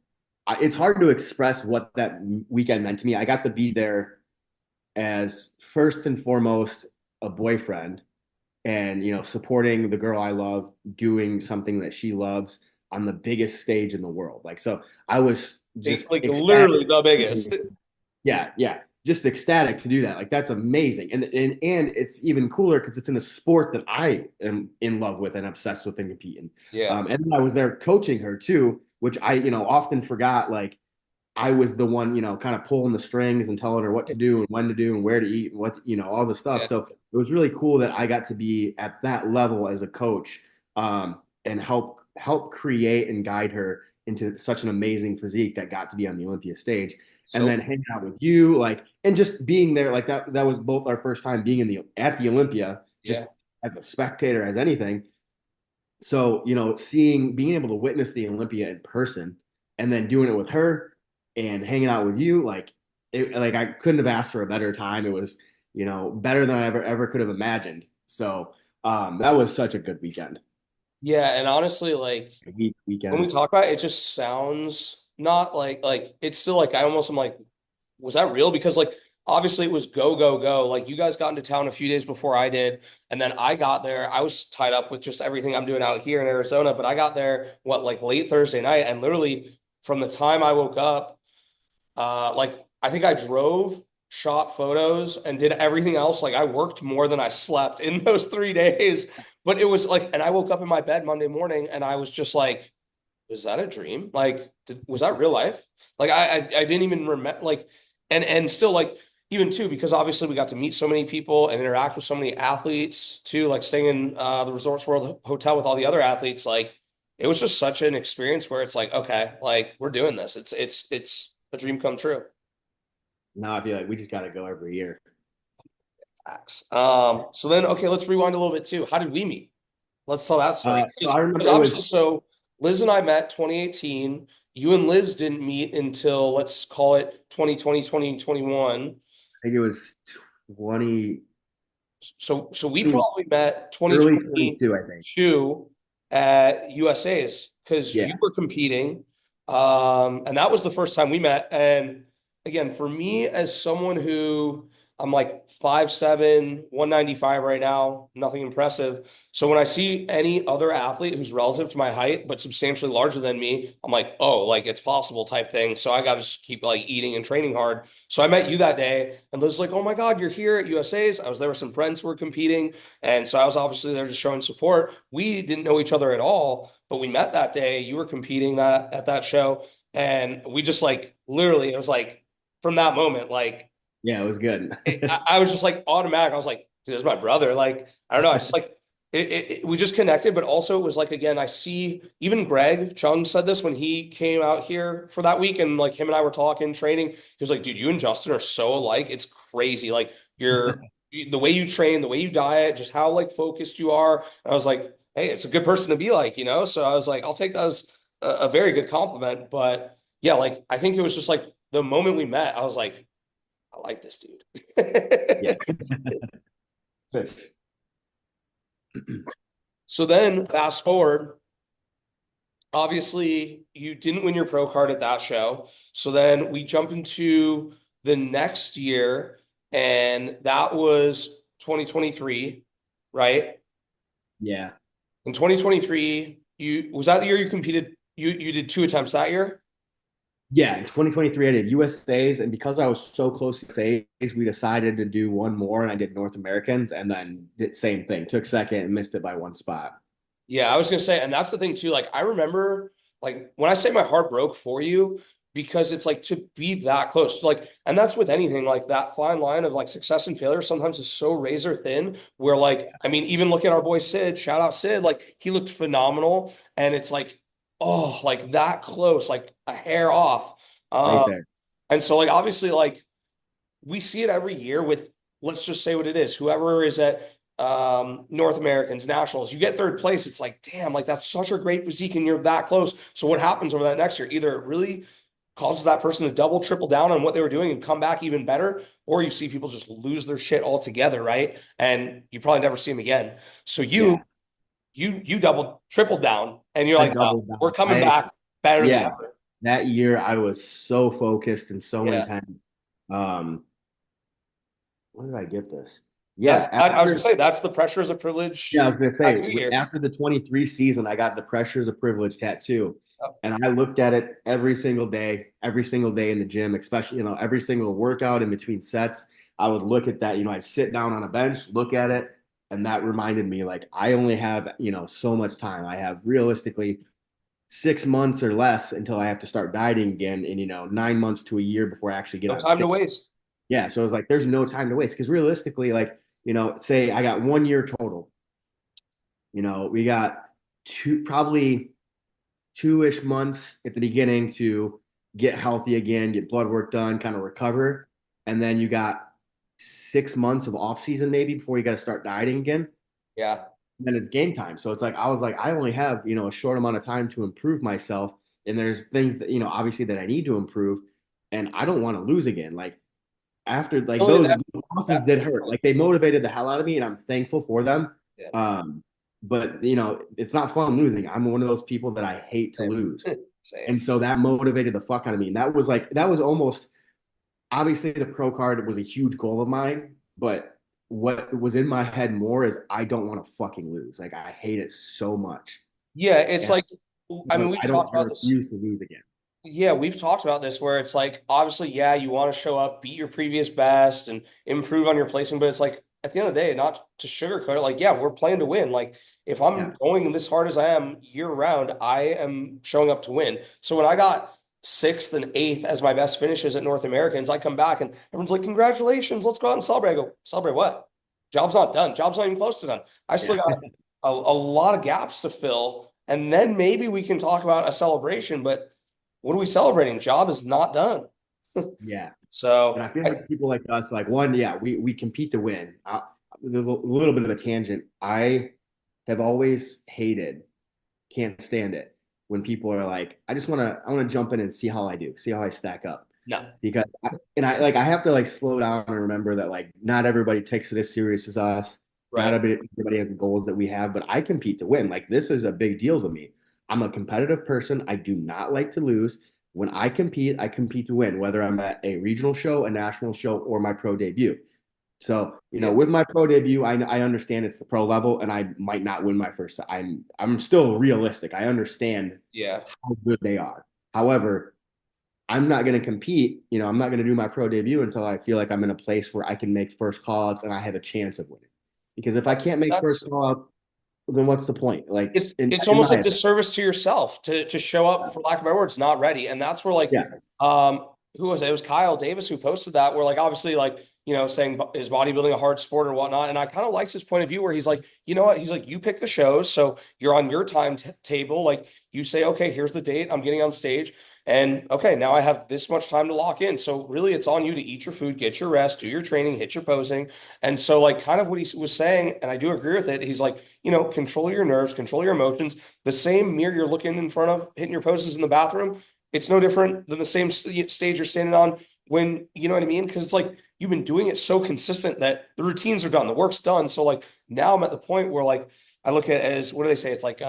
it's hard to express what that weekend meant to me. I got to be there as first and foremost a boyfriend and, supporting the girl I love, doing something that she loves on the biggest stage in the world. Like, so I was just like literally the biggest. Yeah. Yeah. Just ecstatic to do that. Like that's amazing. And it's even cooler because it's in a sport that I am in love with and obsessed with and competing. Yeah. And then I was there coaching her too, which I, often forgot. Like I was the one, kind of pulling the strings and telling her what to do and when to do and where to eat and what, all the stuff. Yeah. So it was really cool that I got to be at that level as a coach, and help create and guide her into such an amazing physique that got to be on the Olympia stage. And then hanging out with you, like, and just being there, like that was both our first time being at the Olympia, just as a spectator, as anything. So, being able to witness the Olympia in person and then doing it with her and hanging out with you, like I couldn't have asked for a better time. It was, better than I ever could have imagined. So, that was such a good weekend. Yeah, and honestly, like weekend. when we talk about it, it just sounds not like it's still like I almost am like, was that real? Because like obviously it was go, go, go. Like you guys got into town a few days before I did, and then I got there. I was tied up with just everything I'm doing out here in Arizona, but I got there like late Thursday night, and literally from the time I woke up, like I think I drove, shot photos, and did everything else. Like I worked more than I slept in those 3 days. But it was like, and I woke up in my bed Monday morning and I was just like, was that a dream? Like, was that real life? Like I didn't even remember, like, and still like even too, because obviously we got to meet so many people and interact with so many athletes too, like staying in the Resorts World Hotel with all the other athletes. Like it was just such an experience where it's like, okay, like we're doing this. It's a dream come true. Now I feel like we just got to go every year. Facts. So then, okay, let's rewind a little bit too. How did we meet? Let's tell that story. So I remember obviously, so Liz and I met 2018. You and Liz didn't meet until let's call it 2020, 2021. I think it was 20. So we probably met early 22, I think. At USA's because you were competing. And that was the first time we met. And again, for me, as someone who I'm like 5'7", 195 right now, nothing impressive. So when I see any other athlete who's relative to my height, but substantially larger than me, I'm like, oh, like it's possible type thing. So I got to just keep like eating and training hard. So I met you that day and Liz was like, oh my God, you're here at USA's. I was there with some friends who were competing. And so I was obviously there just showing support. We didn't know each other at all, but we met that day. You were competing at that show. And we just like, literally, it was like from that moment, like, yeah, it was good. I was just like automatic. I was like, dude, this is my brother. Like, I don't know. I just like we just connected, but also it was like, again, I see even Greg Chung said this when he came out here for that week and like him and I were talking, training. He was like, dude, you and Justin are so alike. It's crazy. Like the way you train, the way you diet, just how like focused you are. And I was like, hey, it's a good person to be like, So I was like, I'll take that as a very good compliment. But yeah, like, I think it was just like the moment we met, I was like, I like this dude. Yeah. So then fast forward, obviously you didn't win your pro card at that show. So then we jump into the next year and that was 2023, right? Yeah. In 2023, was that the year you competed? You did 2 attempts that year? Yeah, in 2023, I did USA's, and because I was so close to USA's, we decided to do one more, and I did North Americans, and then did same thing. Took second and missed it by one spot. Yeah, I was gonna say, and that's the thing too. Like, I remember, like, when I say my heart broke for you, because it's like to be that close, like, and that's with anything, like that fine line of like success and failure sometimes is so razor thin. Where, like, I mean, even look at our boy Sid, shout out Sid, like he looked phenomenal, and it's like, oh, like that close, like a hair off. Right Um, there. and so like obviously, like we see it every year with, let's just say what it is, whoever is at North Americans, nationals, you get third place. It's like, damn, like that's such a great physique and you're that close. So what happens over that next year? Either it really causes that person to double, triple down on what they were doing and come back even better, or you see people just lose their shit altogether, right? And you probably never see them again. So Yeah, you double, tripled down, and you're I like, oh, doubled we're down. coming back better than Yeah, ever. that year I was so focused and so Yeah. intense. Um, when did I get this? That's, Yeah, I was gonna after say that's the pressure as a yeah, privilege I was gonna say tattoo year. after the 23 season, I got the Pressure is a Privilege tattoo. And I looked at it every single day in the gym, especially, every single workout in between sets. I would look at that, I'd sit down on a bench, look at it, and that reminded me like I only have, so much time. I have realistically 6 months or less until I have to start dieting again, and 9 months to a year before I actually get No on time to stage. waste. Yeah, so it was like there's no time to waste because realistically, like, say I got 1 year total. We got probably 2-ish months at the beginning to get healthy again, get blood work done, kind of recover. And then you got 6 months of off season maybe before you got to start dieting again. Yeah. Then it's game time. So it's like I was like, I only have, a short amount of time to improve myself. And there's things that, obviously that I need to improve. And I don't want to lose again. Like after like Only those that, losses that did hurt. Like they motivated the hell out of me and I'm thankful for them. yeah. But it's not fun losing. I'm one of those people that I hate to Same. lose. Same. And so that motivated the fuck out of me. And that was almost obviously the pro card was a huge goal of mine, but what was in my head more is I don't want to fucking lose. Like I hate it so much. Yeah, it's And like, I mean, I we've don't talked I about this. refuse to lose again. Yeah, we've talked about this where it's like, obviously, yeah, you want to show up, beat your previous best, and improve on your placing, but it's like, at the end of the day, not to sugarcoat it, like, yeah, we're playing to win. Like, if I'm Yeah. going this hard as I am year round, I am showing up to win. So when I got sixth and eighth as my best finishes at North Americans, I come back and everyone's like, congratulations, let's go out and celebrate. I go, celebrate what? Job's not done. Job's not even close to done. I still Yeah. got a lot of gaps to fill. And then maybe we can talk about a celebration, but what are we celebrating? Job is not done. Yeah. And So I feel like people like us, like one, yeah, we compete to win. There's a little bit of a tangent. I have always hated, can't stand it when people are like, I want to jump in and see how I do, see how I stack up. no. Because I have to like slow down and remember that like not everybody takes it as serious as us. Not Right. everybody has the goals that we have, but I compete to win. Like this is a big deal to me. I'm a competitive person. I do not like to lose. When I compete to win, whether I'm at a regional show, a national show, or my pro debut. So, Yeah. with my pro debut, I understand it's the pro level and I might not win my first. I'm still realistic. I understand Yeah. how good they are. However, I'm not going to compete. I'm not going to do my pro debut until I feel like I'm in a place where I can make first call outs and I have a chance of winning. Because if I can't make first That's call outs, then what's the point? Like it's in almost a my disservice to yourself to show up, for lack of better words, not ready. And that's where like yeah, who was it? It was Kyle Davis who posted that, where like obviously like, saying is bodybuilding a hard sport or whatnot. And I kind of likes his point of view where he's like, you know what? He's like, you pick the shows, so you're on your table. Like you say, okay, here's the date, I'm getting on stage. And okay, now I have this much time to lock in. So really it's on you to eat your food, get your rest, do your training, hit your posing. And so like kind of what he was saying, and I do agree with it, he's like, control your nerves, control your emotions. The same mirror you're looking in front of, hitting your poses in the bathroom, it's no different than the same stage you're standing on when, you know what I mean? Because it's like you've been doing it so consistent that the routines are done, the work's done. So like now I'm at the point where like I look at it as, what do they say? It's like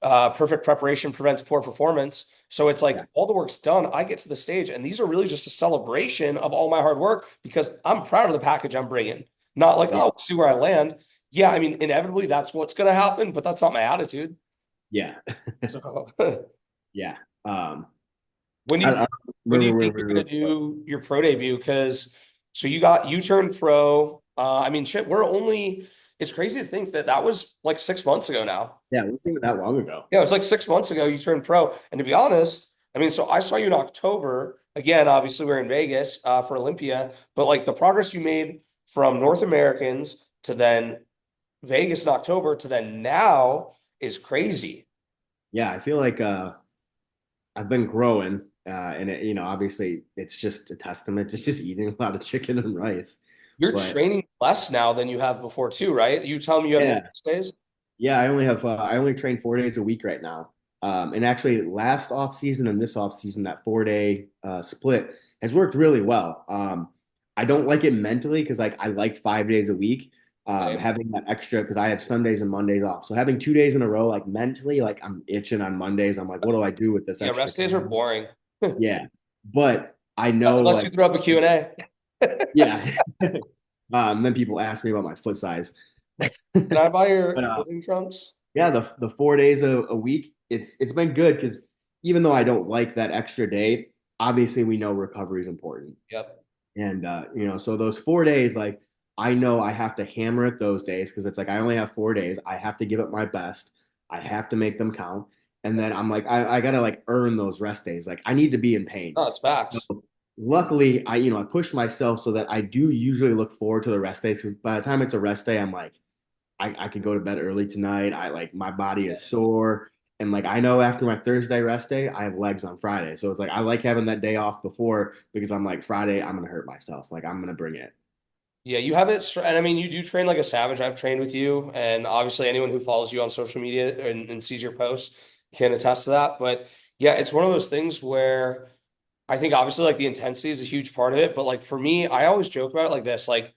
perfect preparation prevents poor performance. So it's yeah, like all the work's done. I get to the stage, and these are really just a celebration of all my hard work because I'm proud of the package I'm bringing. Not like, yeah, oh, we'll see where I land. Yeah, I mean, inevitably that's what's going to happen, but that's not my attitude. yeah, So yeah. Um, When do I, you I when do you remember think you're gonna do your pro debut? Because so you turned pro. I mean, shit, it's crazy to think that that was like 6 months ago now. yeah, it wasn't even that long ago. Yeah, it was like 6 months ago you turned pro. And to be honest, I mean, so I saw you in October. Again, obviously we're in Vegas for Olympia, but like the progress you made from North Americans to then Vegas in October to then now is crazy. Yeah, I feel like I've been growing, and obviously it's just a testament to just eating a lot of chicken and rice. You're But training less now than you have before too, right? You tell me you had more yeah, rest days? yeah, I only train 4 days a week right now. And actually last off season and this off season, that 4 day split has worked really well. I don't like it mentally because like I like 5 days a week. Same. Having that extra because I have Sundays and Mondays off. So having 2 days in a row, like mentally, like I'm itching on Mondays. I'm like, what do I do with this Yeah, extra rest days are time? boring. Yeah. But I know Unless like you throw up a Q&A. yeah. Then people ask me about my foot size. Can I buy But your living trunks? yeah, the 4 days a week, it's been good because even though I don't like that extra day, obviously we know recovery is important. Yep. And so those 4 days, like I know I have to hammer it those days because it's like I only have 4 days. I have to give it my best. I have to make them count. And then I'm like, I gotta like earn those rest days. Like I need to be in pain. No, it's facts. So luckily, I push myself so that I do usually look forward to the rest days. Because by the time it's a rest day, I'm like, I could go to bed early tonight. I like my body is sore. And like I know after my Thursday rest day, I have legs on Friday. So it's like I like having that day off before because I'm like Friday, I'm gonna hurt myself. Like I'm gonna bring it. Yeah, you have it, and I mean, you do train like a savage. I've trained with you, and obviously, anyone who follows you on social media and sees your posts can attest to that. But yeah, it's one of those things where I think obviously like the intensity is a huge part of it. But like for me, I always joke about it like this, like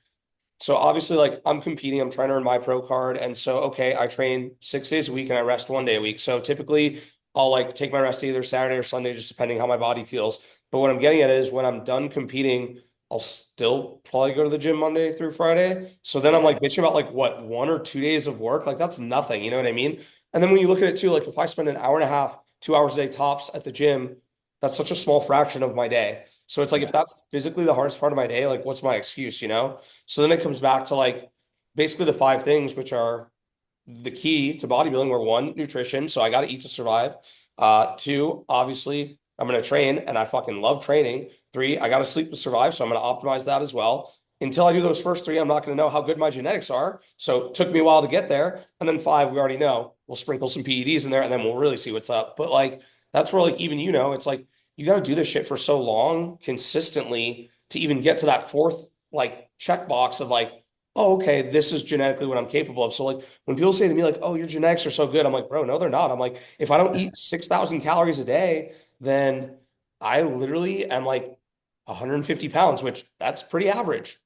so obviously like I'm competing, I'm trying to earn my pro card, and so okay, I train 6 days a week and I rest 1 day a week. So typically, I'll like take my rest either Saturday or Sunday, just depending how my body feels. But what I'm getting at is when I'm done competing, I'll still probably go to the gym Monday through Friday. So then I'm like bitching about like what 1 or 2 days of work. Like that's nothing, you know what I mean? And then when you look at it too, like if I spend an hour and a half, 2 hours a day tops at the gym, that's such a small fraction of my day. So it's like if Yeah. that's physically the hardest part of my day, like what's my excuse, you know? So then it comes back to like basically the five things which are the key to bodybuilding were one, nutrition. So I got to eat to survive. Two, obviously, I'm going to train and I fucking love training. Three, I got to sleep to survive. So I'm going to optimize that as well. Until I do those first three, I'm not going to know how good my genetics are. So it took me a while to get there. And then five, we already know. We'll sprinkle some PEDs in there and then we'll really see what's up. But like, that's where like, even, it's like, you got to do this shit for so long consistently to even get to that fourth like checkbox of like, oh, okay, this is genetically what I'm capable of. So like when people say to me like, oh, your genetics are so good, I'm like, bro, no, they're not. I'm like, if I don't eat 6,000 calories a day, then I literally am like 150 pounds, which that's pretty average.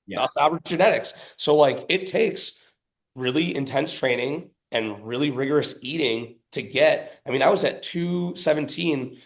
Yeah. That's average genetics. So like it takes really intense training and really rigorous eating to get. I mean, I was at 217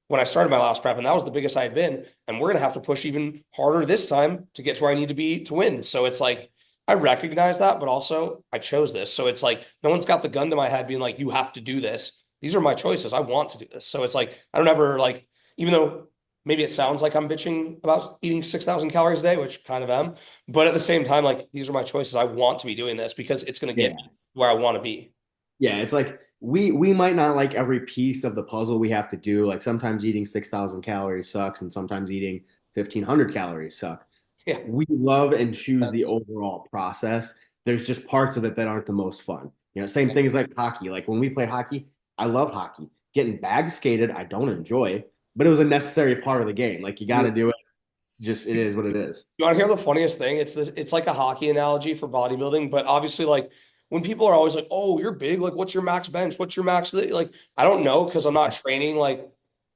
when I started my last prep, and that was the biggest I had been. And we're gonna have to push even harder this time to get to where I need to be to win. So it's like I recognize that, but also I chose this. So it's like no one's got the gun to my head being like, you have to do this. These are my choices. I want to do this. So it's like I don't ever like, even though maybe it sounds like I'm bitching about eating 6,000 calories a day, which kind of am, but at the same time, like these are my choices. I want to be doing this because it's gonna get Yeah. me where I want to be. Yeah, it's like we might not like every piece of the puzzle we have to do. Like sometimes eating 6,000 calories sucks, and sometimes eating 1,500 calories suck. Yeah. We love and choose the overall process. There's just parts of it that aren't the most fun. Same thing as like hockey. Like when we play hockey, I love hockey. Getting bag skated, I don't enjoy, but it was a necessary part of the game. Like you got to do it. It's just it is what it is. You want to hear the funniest thing? It's like a hockey analogy for bodybuilding, but obviously like when people are always like, "Oh, you're big. Like what's your max bench? What's your max?" Like I don't know because I'm not training like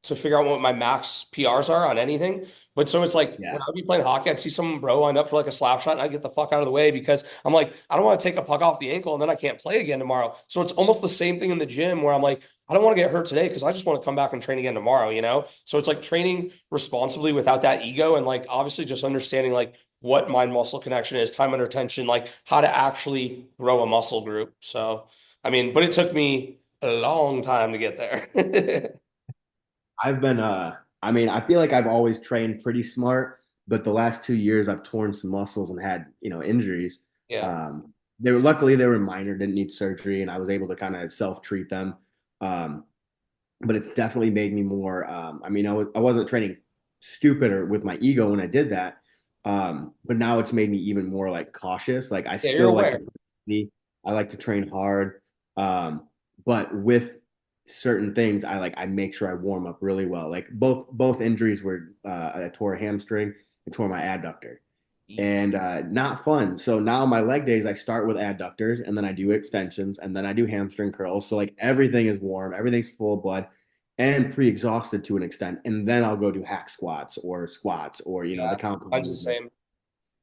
to figure out what my max PRs are on anything. But so it's like Yeah. when I'd be playing hockey, I'd see some bro lined up for like a slap shot and I'd get the fuck out of the way because I'm like, I don't want to take a puck off the ankle and then I can't play again tomorrow. So it's almost the same thing in the gym where I'm like, I don't want to get hurt today because I just want to come back and train again tomorrow, you know? So it's like training responsibly without that ego and like obviously just understanding like what mind muscle connection is, time under tension, like how to actually grow a muscle group. So, I mean, but it took me a long time to get there. I've been I mean, I feel like I've always trained pretty smart, but the last 2 years I've torn some muscles and had, injuries. Yeah. They were luckily they were minor, didn't need surgery, and I was able to kind of self-treat them. Um, but it's definitely made me more. I mean, I wasn't training stupid or with my ego when I did that, but now it's made me even more like cautious. Like I Yeah, you're still like aware. to, I like to train hard, but with certain things, I make sure I warm up really well. Like both injuries were I tore a hamstring and tore my adductor and not fun. So now my leg days, I start with adductors and then I do extensions and then I do hamstring curls. So like everything is warm, everything's full of blood and pre-exhausted to an extent. And then I'll go do hack squats or, the Yeah, compound mine's the movement.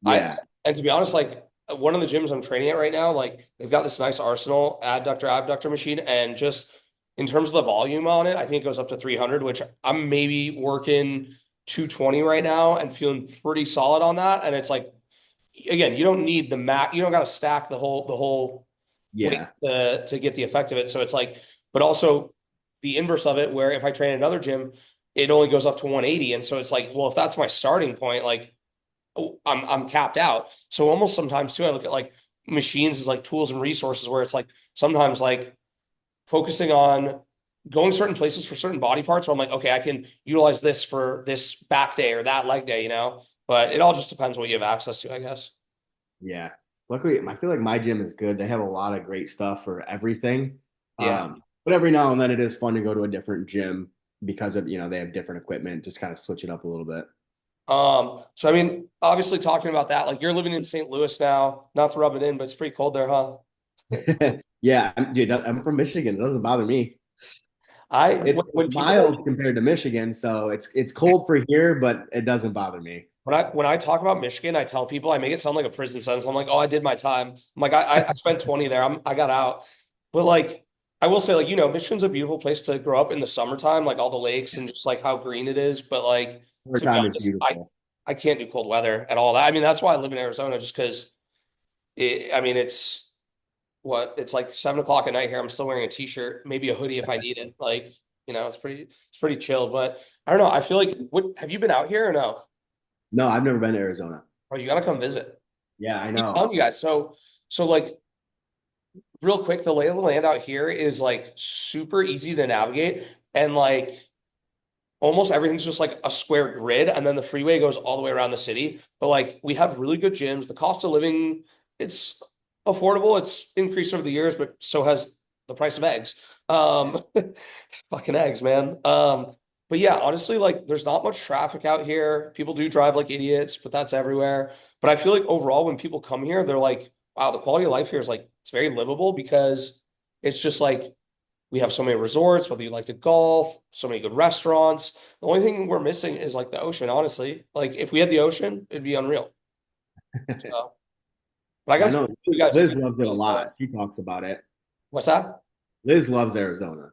same. I Yeah. and to be honest, like one of the gyms I'm training at right now, like they've got this nice arsenal adductor abductor machine, and just in terms of the volume on it, I think it goes up to 300, which I'm maybe working 220 right now and feeling pretty solid on that. And it's like, again, you don't need the mat, you don't got to stack the whole weight Yeah. to get the effect of it. So it's like, but also the inverse of it, where if I train in another gym, it only goes up to 180. And so it's like, well, if that's my starting point, like I'm capped out. So almost sometimes too, I look at like machines as like tools and resources where it's like sometimes like focusing on going certain places for certain body parts where I'm like, okay, I can utilize this for this back day or that leg day, but it all just depends what you have access to, I guess. Yeah. Luckily, I feel like my gym is good. They have a lot of great stuff for everything. Yeah. But every now and then it is fun to go to a different gym because of, they have different equipment, just kind of switch it up a little bit. So I mean, obviously talking about that, like you're living in St. Louis now, not to rub it in, but it's pretty cold there, huh? Yeah, dude, I'm from Michigan. It doesn't bother me. I It's when people mild compared to Michigan, so it's cold for here, but it doesn't bother me. when I talk about Michigan, I tell people I make it sound like a prison sentence. I'm like, oh, I did my time. I'm like, I spent 20 there. I got out. But like I will say, like, Michigan's a beautiful place to grow up in the summertime, like all the lakes and just like how green it is. But like to be Summertime is honest, beautiful. I can't do cold weather at all. I mean, that's why I live in Arizona, just because I mean it's like 7 o'clock at night here. I'm still wearing a t-shirt, maybe a hoodie if I need it. Like, it's pretty chill. But I don't know. I feel like what have you been out here or no? No, I've never been to Arizona. Oh, you gotta come visit. Yeah, I I'm know. telling you guys. So like real quick, the lay of the land out here is like super easy to navigate, and like almost everything's just like a square grid, and then the freeway goes all the way around the city. But like we have really good gyms. The cost of living, it's affordable. It's increased over the years, but so has the price of eggs. Um, fucking eggs, man. But yeah, honestly, like there's not much traffic out here. People do drive like idiots, but that's everywhere. But I feel like overall, when people come here, they're like, wow, the quality of life here is like it's very livable because it's just like we have so many resorts, whether you like to golf, so many good restaurants. The only thing we're missing is like the ocean, honestly. Like if we had the ocean, it'd be unreal. So, but I Yeah, I got know. you guys. Liz loves it a lot. She talks about it. What's that? Liz loves Arizona.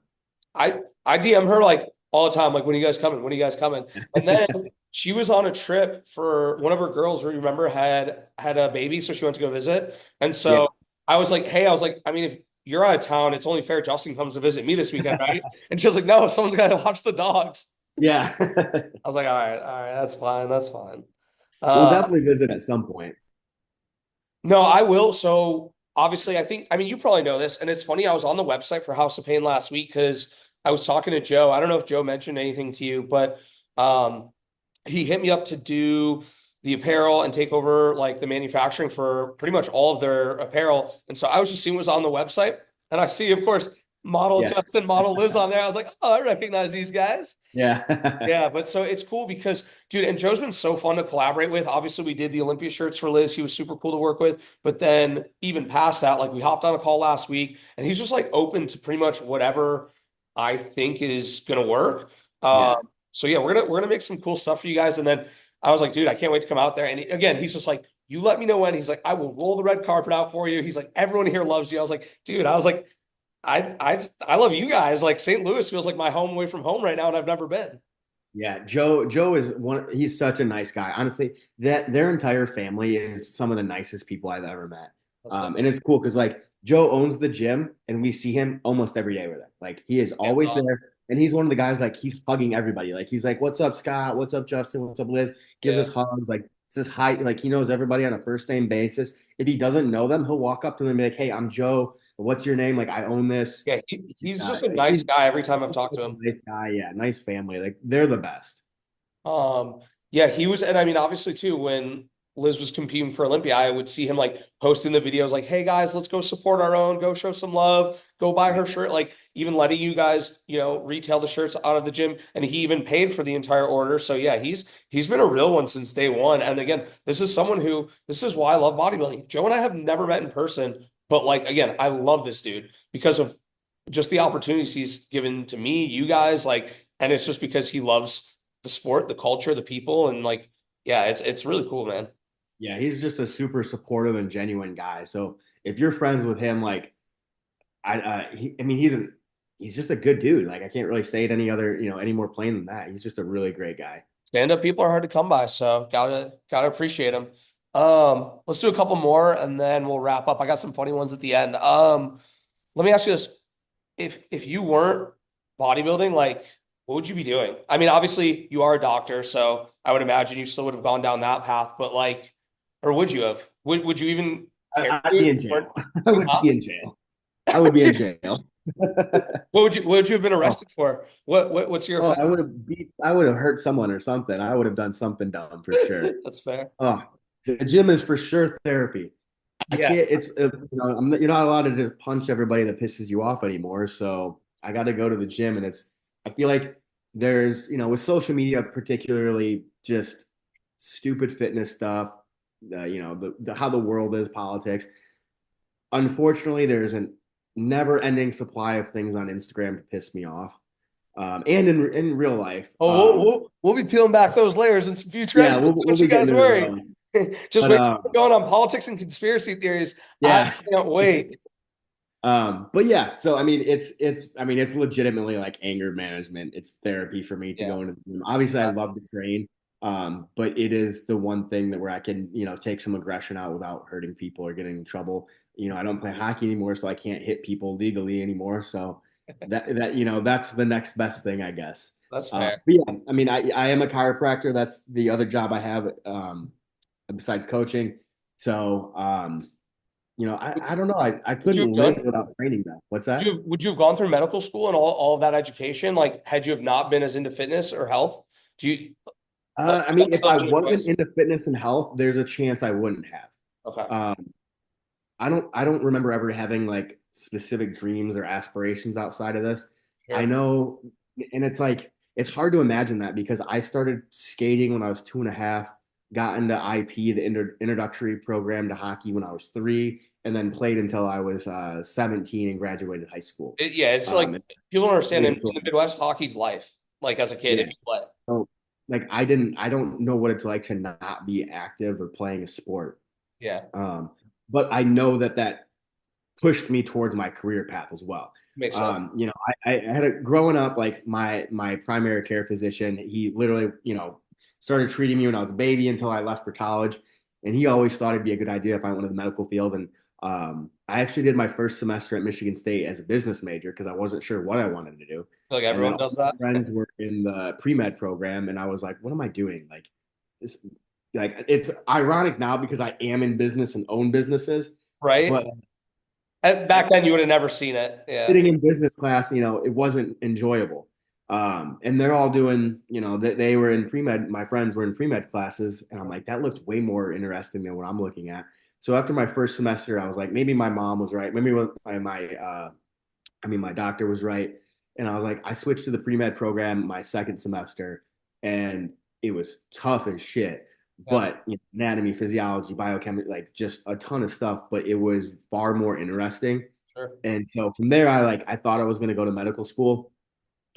I DM her like all the time, like when are you guys coming? When are you guys coming? And then she was on a trip for one of her girls, remember, had a baby, so she went to go visit. And Yeah. so I was like, hey, I was like, I mean, if you're out of town, it's only fair Justin comes to visit me this weekend, right? And she was like, no, someone's got to watch the dogs. Yeah. I was like, all right, that's fine, that's fine. We'll Uh, definitely visit at some point. no, I will. So obviously, I mean, you probably know this, and it's funny. I was on the website for House of Pain last week because I was talking to Joe. I don't know if Joe mentioned anything to you, but um, he hit me up to do the apparel and take over like the manufacturing for pretty much all of their apparel. And so I was just seeing what was on the website, and I see, of course, model Yeah. Justin, model Liz on there. I was like, oh, I recognize these guys. Yeah. Yeah, but so it's cool because, dude, and Joe's been so fun to collaborate with. Obviously, we did the Olympia shirts for Liz. He was super cool to work with. But then even past that, like we hopped on a call last week and he's just like open to pretty much whatever I think is gonna work. Yeah. So yeah, we're gonna make some cool stuff for you guys. And then I was like, dude, I can't wait to come out there. And again, he's just like, you let me know when. He's like, I will roll the red carpet out for you. He's like, everyone here loves you. I was like, dude, I was like, I love you guys. Like St. Louis feels like my home away from home right now, and I've never been. Yeah, Joe is he's such a nice guy. Honestly, that their entire family is some of the nicest people I've ever met. That's dope. And it's cool because like Joe owns the gym and we see him almost every day with it. Like he is Hands always on. there. And he's one of the guys like he's hugging everybody. Like he's like, "What's up, Scott? What's up, Justin? What's up, Liz?" Gives Yeah. us hugs, like says hi. Like he knows everybody on a first name basis. If he doesn't know them, he'll walk up to them and be like, "Hey, I'm Joe. What's your name? Like I own this." Yeah. He's just a nice He's guy every time I've talked such to a him. nice guy. Yeah, nice family. Like they're the best. Yeah, he was, and I mean, obviously too, when Liz was competing for Olympia, I would see him like posting the videos like, hey guys, let's go support our own, go show some love, go buy her shirt, like even letting you guys, retail the shirts out of the gym. And he even paid for the entire order. So yeah, he's been a real one since day one. And again, this is someone who this is why I love bodybuilding. Joe and I have never met in person, but like again, I love this dude because of just the opportunities he's given to me, you guys, like, and it's just because he loves the sport, the culture, the people, and like, yeah, it's really cool, man. Yeah, he's just a super supportive and genuine guy. So if you're friends with him, like I mean, he's just a good dude. Like I can't really say it any other, any more plain than that. He's just a really great guy. Stand-up people are hard to come by, so gotta appreciate them. Let's do a couple more and then we'll wrap up. I got some funny ones at the end. Let me ask you this. If you weren't bodybuilding, like what would you be doing? I mean, obviously you are a doctor, so I would imagine you still would have gone down that path, but like, or would you have? Would you even care to I'd do be it? in jail. I would be in jail. I would be in jail. What would you have been Oh, arrested for? What's your oh, offense? I would have hurt someone or something. I would have done something dumb for sure. That's fair. Oh, the gym is for sure therapy. I Yeah. can't. You're not allowed to just punch everybody that pisses you off anymore. So I got to go to the gym, and I feel like there's, with social media, particularly just stupid fitness stuff. How the world is, politics. Unfortunately, there's a never-ending supply of things on Instagram to piss me off, and in real life. Oh, we'll be peeling back those layers in some future Yeah, episodes. we'll Don't you be guys getting into worry. those. Just But wait till we're going on politics and conspiracy theories. I yeah. can't wait. But yeah, so I mean, it's legitimately like anger management. It's therapy for me to Yeah. go into the gym. Obviously, I love to train, but it is the one thing that where I can, take some aggression out without hurting people or getting in trouble. I don't play hockey anymore, so I can't hit people legally anymore. So that's the next best thing, I guess. That's fair. But yeah, I mean, I am a chiropractor. That's the other job I have, besides coaching. So, I don't know. I Would you couldn't have live done? without training that. What's that? Would you have gone through medical school and all of that education? Like, had you have not been as into fitness or health? Do you? I mean, if I Been a wasn't choice? into fitness and health, there's a chance I wouldn't have. Okay. I don't remember ever having like specific dreams or aspirations outside of this. I Sure. know, and it's like it's hard to imagine that because I started skating when I was 2.5, got into IP, the introductory program to hockey when I was 3, and then played until I was 17 and graduated high school. Yeah, it's like Um, people don't understand in so, the Midwest, hockey's life. Like as a kid, yeah. if you play. So like I don't know what it's like to not be active or playing a sport. Yeah, But I know that pushed me towards my career path as well. makes sense. I had growing up, like my primary care physician, he literally, started treating me when I was a baby until I left for college. And he always thought it'd be a good idea if I went to the medical field. And I actually did my first semester at Michigan State as a business major because I wasn't sure what I wanted to do. Like And then everyone all does my that. friends were in the pre-med program, and I was like, what am I doing? This, it's ironic now because I am in business and own businesses, Right? but Back then, you would have never seen it. Yeah. sitting in business class, it wasn't enjoyable. And they're all doing, they were in pre-med, my friends were in pre-med classes, and I'm like, that looks way more interesting than what I'm looking at. So after my first semester, I was like, maybe my mom was right. Maybe my doctor was right. And I was like, I switched to the pre-med program my second semester, and it was tough as shit. Yeah. But anatomy, physiology, biochemistry, like just a ton of stuff, but it was far more interesting. Sure. And so from there, I thought I was going to go to medical school.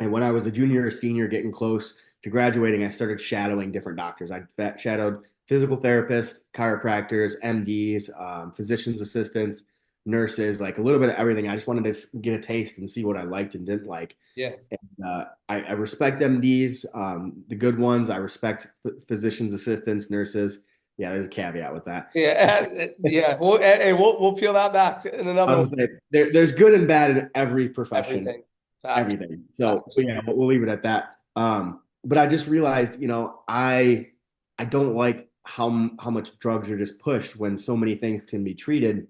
And when I was a junior or senior, getting close to graduating, I started shadowing different doctors. I shadowed physical therapists, chiropractors, MDs, physician's assistants, nurses, like a little bit of everything. I just wanted to get a taste and see what I liked and didn't like. Yeah. And I respect MDs, the good ones. I respect physician's assistants, nurses. Yeah, there's a caveat with that. Yeah. Yeah. We'll peel that back in I another was one. say there's good and bad in every profession. Everything. Fact. everything. So yeah, we'll leave it at that. But I just realized, I don't like how much drugs are just pushed when so many things can be treated,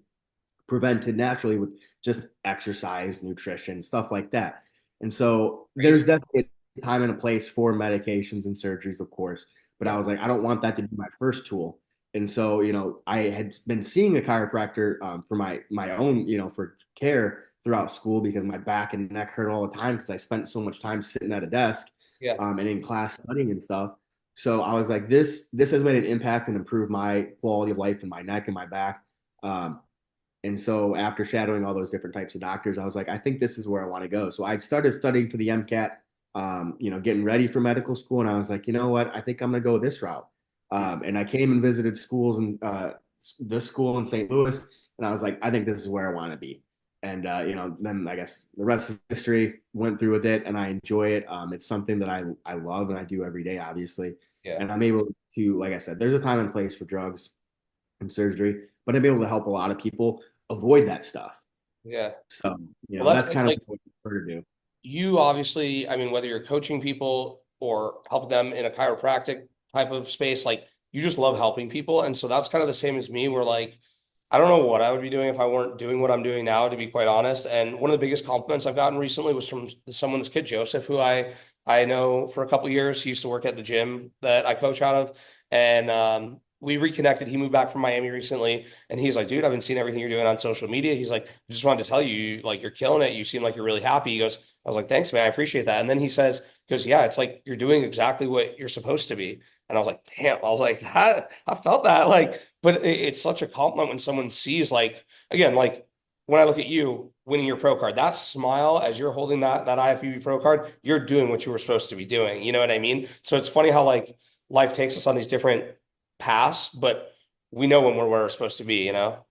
prevented naturally with just exercise, nutrition, stuff like that. And so there's definitely a time and a place for medications and surgeries, of course. But I was like, I don't want that to be my first tool. And so, I had been seeing a chiropractor for my own, for care throughout school because my back and neck hurt all the time because I spent so much time sitting at a desk Yeah. and in class studying and stuff. So I was like, this has made an impact and improved my quality of life in my neck and my back. And so after shadowing all those different types of doctors, I was like, I think this is where I want to go. So I started studying for the MCAT, getting ready for medical school. And I was like, you know what? I think I'm going to go this route. And I came and visited schools and this school in St. Louis. And I was like, I think this is where I want to be. And, then I guess the rest is history. Went through with it and I enjoy it. It's something that I love and I do every day, obviously. Yeah. And I'm able to, like I said, there's a time and place for drugs and surgery, but I'm able to help a lot of people avoid that stuff. Yeah. So, Well, that's kind like of what I prefer to do. you obviously, I mean, whether you're coaching people or helping them in a chiropractic type of space, like you just love helping people. And so that's kind of the same as me, where like, I don't know what I would be doing if I weren't doing what I'm doing now, to be quite honest. And one of the biggest compliments I've gotten recently was from someone, this kid, Joseph, who I know for a couple of years. He used to work at the gym that I coach out of. And, we reconnected. He moved back from Miami recently, and he's like, dude, I've been seeing everything you're doing on social media. He's like, I just wanted to tell you, like, you're killing it. You seem like you're really happy. He goes, I was like, thanks, man. I appreciate that. And then he says, because yeah, it's like you're doing exactly what you're supposed to be. And I was like, damn, I was like, that, I felt that. Like, but it's such a compliment when someone sees, like, again, like when I look at you winning your pro card, that smile as you're holding that IFBB pro card, you're doing what you were supposed to be doing. You know what I mean? So it's funny how like life takes us on these different paths, but we know when we're where we're supposed to be, you know?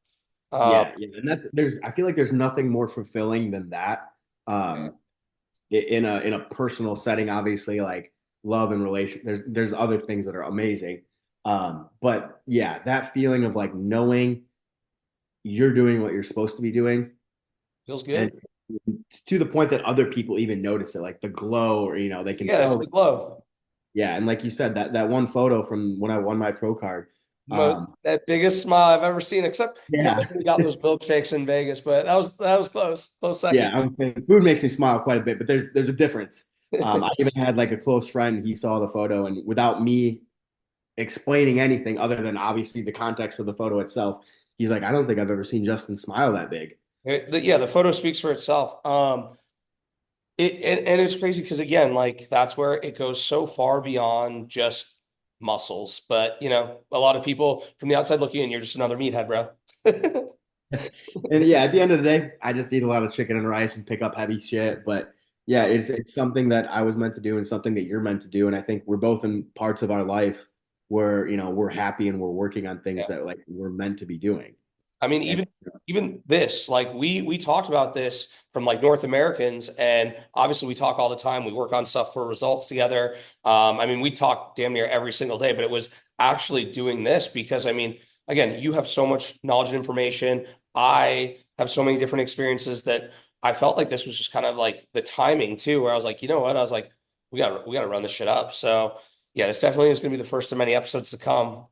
Yeah. And I feel like there's nothing more fulfilling than that. Um, in a personal setting, obviously, like love and relation, there's other things that are amazing. But yeah, that feeling of like knowing you're doing what you're supposed to be doing, Feels good. and to the point that other people even notice it, like the glow, or they can Yeah, that's tell. the glow. Yeah, and like you said, that one photo from when I won my pro card. That biggest smile I've ever seen, except Yeah, we got those milkshakes in Vegas, but that was close second. yeah, I would say food makes me smile quite a bit, but there's a difference. I even had like a close friend. He saw the photo, and without me explaining anything other than obviously the context of the photo itself, he's like, I don't think I've ever seen Justin smile that big. Yeah, the photo speaks for itself. And it's crazy because again, like that's where it goes so far beyond just muscles. But a lot of people from the outside looking in, you're just another meathead, bro. And yeah, at the end of the day, I just eat a lot of chicken and rice and pick up heavy shit. But yeah, it's something that I was meant to do and something that you're meant to do. And I think we're both in parts of our life where, we're happy and we're working on things Yeah. that like we're meant to be doing. I mean, even this, like we talked about this from like North Americans, and obviously we talk all the time. We work on stuff for results together. I mean, we talk damn near every single day, but it was actually doing this because I mean, again, you have so much knowledge and information. I have so many different experiences that I felt like this was just kind of like the timing too, where I was like, you know what? I was like, we gotta run this shit up. So yeah, this definitely is gonna be the first of many episodes to come.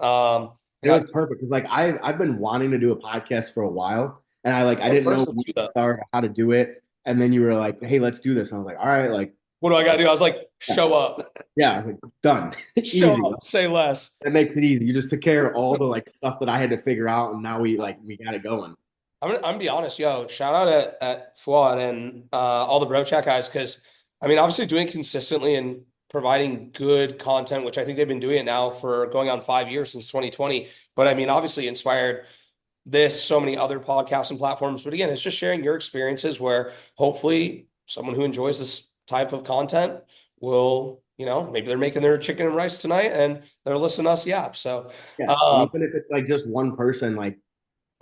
It was perfect because like I've been wanting to do a podcast for a while, and I didn't know person too, though. how to do it, and then you were like, hey, let's do this. And I was like, all right, like What do I gotta do? I was like, show up. yeah, I was like, done. Show Easy. up, say less. That makes it easy. You just took care of all the like stuff that I had to figure out, and now we got it going. I'm gonna be honest, yo. Shout out at 𝗲𝗏 and all the bro chat guys, because I mean, obviously doing it consistently and providing good content, which I think they've been doing it now for going on 5 years since 2020. But I mean, obviously inspired so many other podcasts and platforms. But again, it's just sharing your experiences where hopefully someone who enjoys this type of content will, maybe they're making their chicken and rice tonight and they're listening to us yap. So Yeah, and even if it's like just one person, like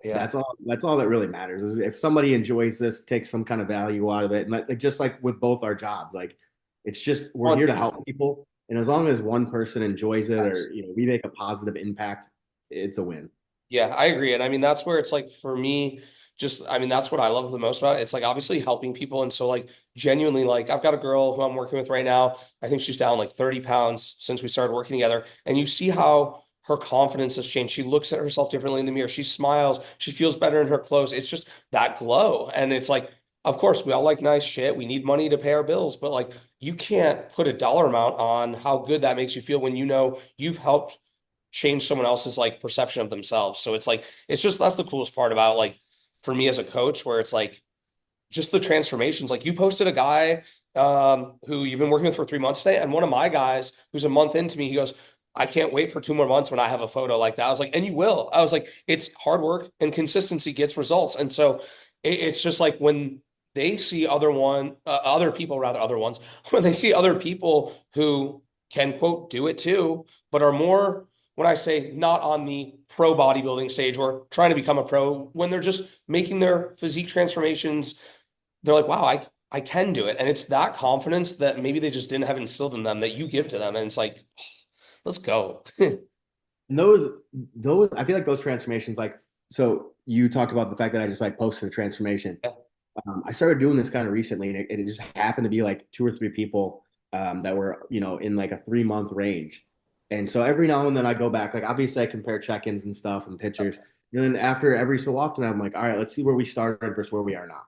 yeah, that's all that really matters. Is if somebody enjoys this, takes some kind of value out of it, and like just like with both our jobs, like it's just we're here to help people, and as long as one person enjoys it or we make a positive impact, it's a win. Yeah, I agree. And I mean, that's where it's like for me, just, I mean, that's what I love the most about it. It's like obviously helping people. And so like genuinely, like I've got a girl who I'm working with right now. I think she's down like 30 pounds since we started working together. And you see how her confidence has changed. She looks at herself differently in the mirror. She smiles. She feels better in her clothes. It's just that glow. And it's like, of course, we all like nice shit. We need money to pay our bills, but like you can't put a dollar amount on how good that makes you feel when you know you've helped change someone else's like perception of themselves. So it's like, it's just, that's the coolest part about like, for me as a coach, where it's like, just the transformations. Like you posted a guy who you've been working with for 3 months today. And one of my guys who's a month into me, he goes, I can't wait for 2 more months when I have a photo like that. I was like, and you will. I was like, it's hard work and consistency gets results. And so it's just like when they see other people, rather other ones, when they see other people who can quote do it too, but are more, when I say not on the pro bodybuilding stage or trying to become a pro, when they're just making their physique transformations, they're like, wow, I can do it. And it's that confidence that maybe they just didn't have instilled in them that you give to them. And it's like, let's go. And those, I feel like those transformations, like, so you talked about the fact that I just like posted a transformation. Yeah. I started doing this kind of recently, and it just happened to be like 2 or 3 people that were, in like a 3 month range. And so every now and then I go back, like obviously I compare check-ins and stuff and pictures. And then after every so often, I'm like, all right, let's see where we started versus where we are now.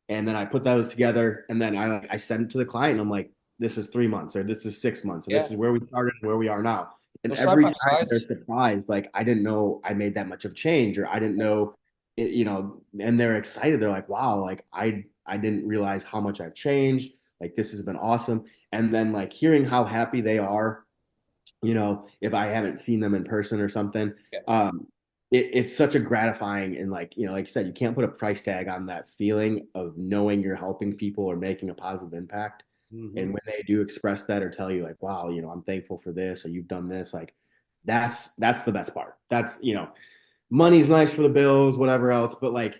And then I put those together, and then I send it to the client. And I'm like, this is 3 months, or this is 6 months, or this is where we started and where we are now. And Those side every by time they're sides. surprised, like I didn't know I made that much of change, or I didn't know it, and they're excited. They're like, wow, like I didn't realize how much I've changed. Like this has been awesome. And then like hearing how happy they are, if I haven't seen them in person or something, Yeah. it's such a gratifying, and like, like you said, you can't put a price tag on that feeling of knowing you're helping people or making a positive impact. And when they do express that or tell you like, wow, I'm thankful for this, or you've done this, like that's the best part. That's, money's nice for the bills, whatever else, but like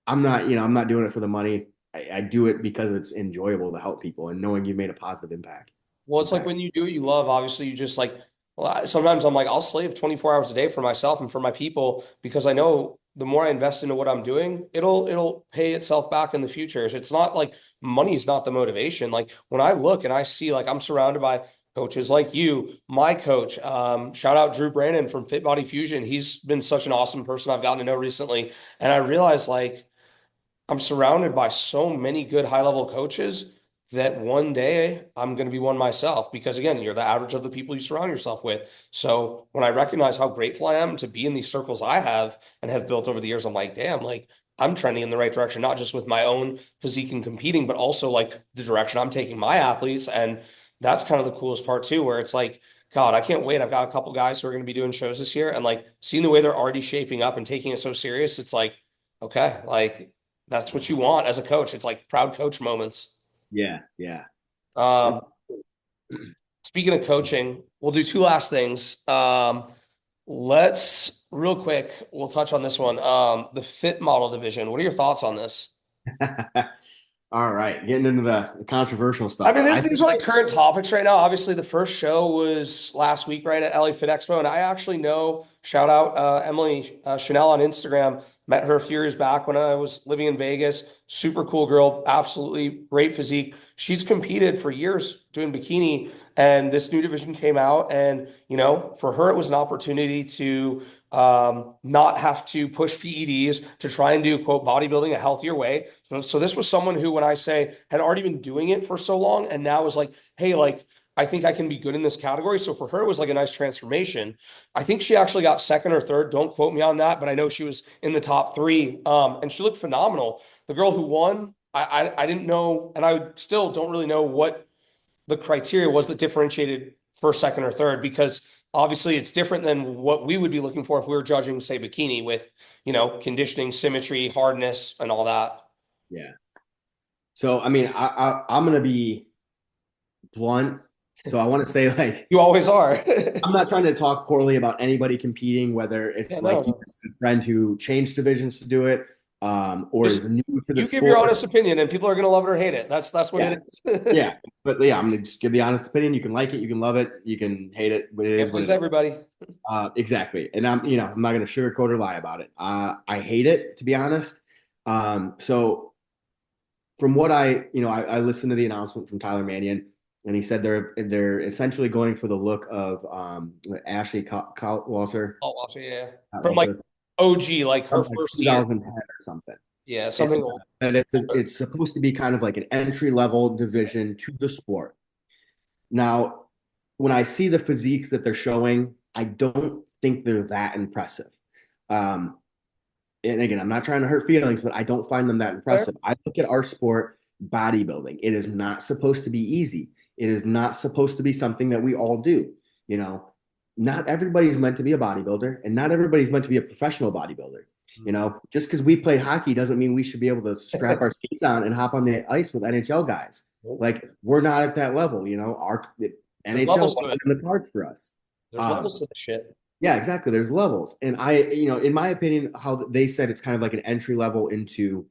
I'm not doing it for the money. I do it because it's enjoyable to help people and knowing you made a positive impact. Well, it's like when you do what you love, obviously you just like, well, sometimes I'm like, I'll slave 24 hours a day for myself and for my people because I know the more I invest into what I'm doing, it'll pay itself back in the future. So it's not like money's not the motivation. Like when I look and I see like I'm surrounded by coaches like you, my coach, shout out Drew Brandon from Fit Body Fusion. He's been such an awesome person I've gotten to know recently. And I realized like I'm surrounded by so many good high level coaches that one day I'm going to be one myself because again, you're the average of the people you surround yourself with. So when I recognize how grateful I am to be in these circles I have and have built over the years, I'm like, damn, like I'm trending in the right direction, not just with my own physique and competing, but also like the direction I'm taking my athletes. And that's kind of the coolest part too, where it's like, God, I can't wait. I've got a couple guys who are going to be doing shows this year and like seeing the way they're already shaping up and taking it so serious. It's like, okay, like that's what you want as a coach. It's like proud coach moments. Yeah, yeah. Um, Speaking of coaching, we'll do two last things. Let's real quick, we'll touch on this one. The fit model division. What are your thoughts on this? All right, getting into the controversial I stuff. mean, these are like current topics right now. Obviously, the first show was last week, right, at LA Fit Expo. And I actually know, shout out Emily Chanel on Instagram. Met her a few years back when I was living in Vegas. Super cool girl, absolutely great physique. She's competed for years doing bikini, and this new division came out. And, for her, it was an opportunity to not have to push PEDs to try and do, quote, bodybuilding a healthier way. So this was someone who, when I say had already been doing it for so long and now was like, hey, like, I think I can be good in this category. So for her, it was like a nice transformation. I think she actually got second or third. Don't quote me on that, but I know she was in the top three. And she looked phenomenal. The girl who won, I didn't know, and I still don't really know what the criteria was that differentiated first, second, or third, because obviously it's different than what we would be looking for if we were judging, say, bikini with, conditioning, symmetry, hardness, and all that. Yeah. So, I mean, I'm going to be blunt. So I want to say like, You always are. I'm not trying to talk poorly about anybody competing, whether it's Yeah, like no, no. a friend who changed divisions to do it, or Just is new to the you give your sport. honest opinion and people are going to love it or hate it. That's what Yeah. it is. Yeah. But yeah, I'm going to just give the honest opinion. You can like it, you can love it, you can hate it, but it Can't is what please it is. everybody. Exactly. And I'm not going to sugarcoat or lie about it. I hate it, to be honest. So from what I listened to the announcement from Tyler Mannion, and he said they're essentially going for the look of Ashley Cutwasser, Oh, also, yeah. From like Cutwasser OG, like her from like first year. 2010 or something. Yeah, And, something old. and it's supposed to be kind of like an entry level division to the sport. Now, when I see the physiques that they're showing, I don't think they're that impressive. Um, and again, I'm not trying to hurt feelings, but I don't find them that Fair. impressive. I look at our sport, bodybuilding. It is not supposed to be easy. It is not supposed to be something that we all do. You know, not everybody's meant to be a bodybuilder, and not everybody's meant to be a professional bodybuilder. You know, just because we play hockey doesn't mean we should be able to strap our skates on and hop on the ice with NHL guys. Like we're not at that level. You know, our There's NHL levels to wasn't it. in the cards for us. There's levels to the shit. Yeah, exactly. There's levels. And in my opinion, how they said it's kind of like an entry level into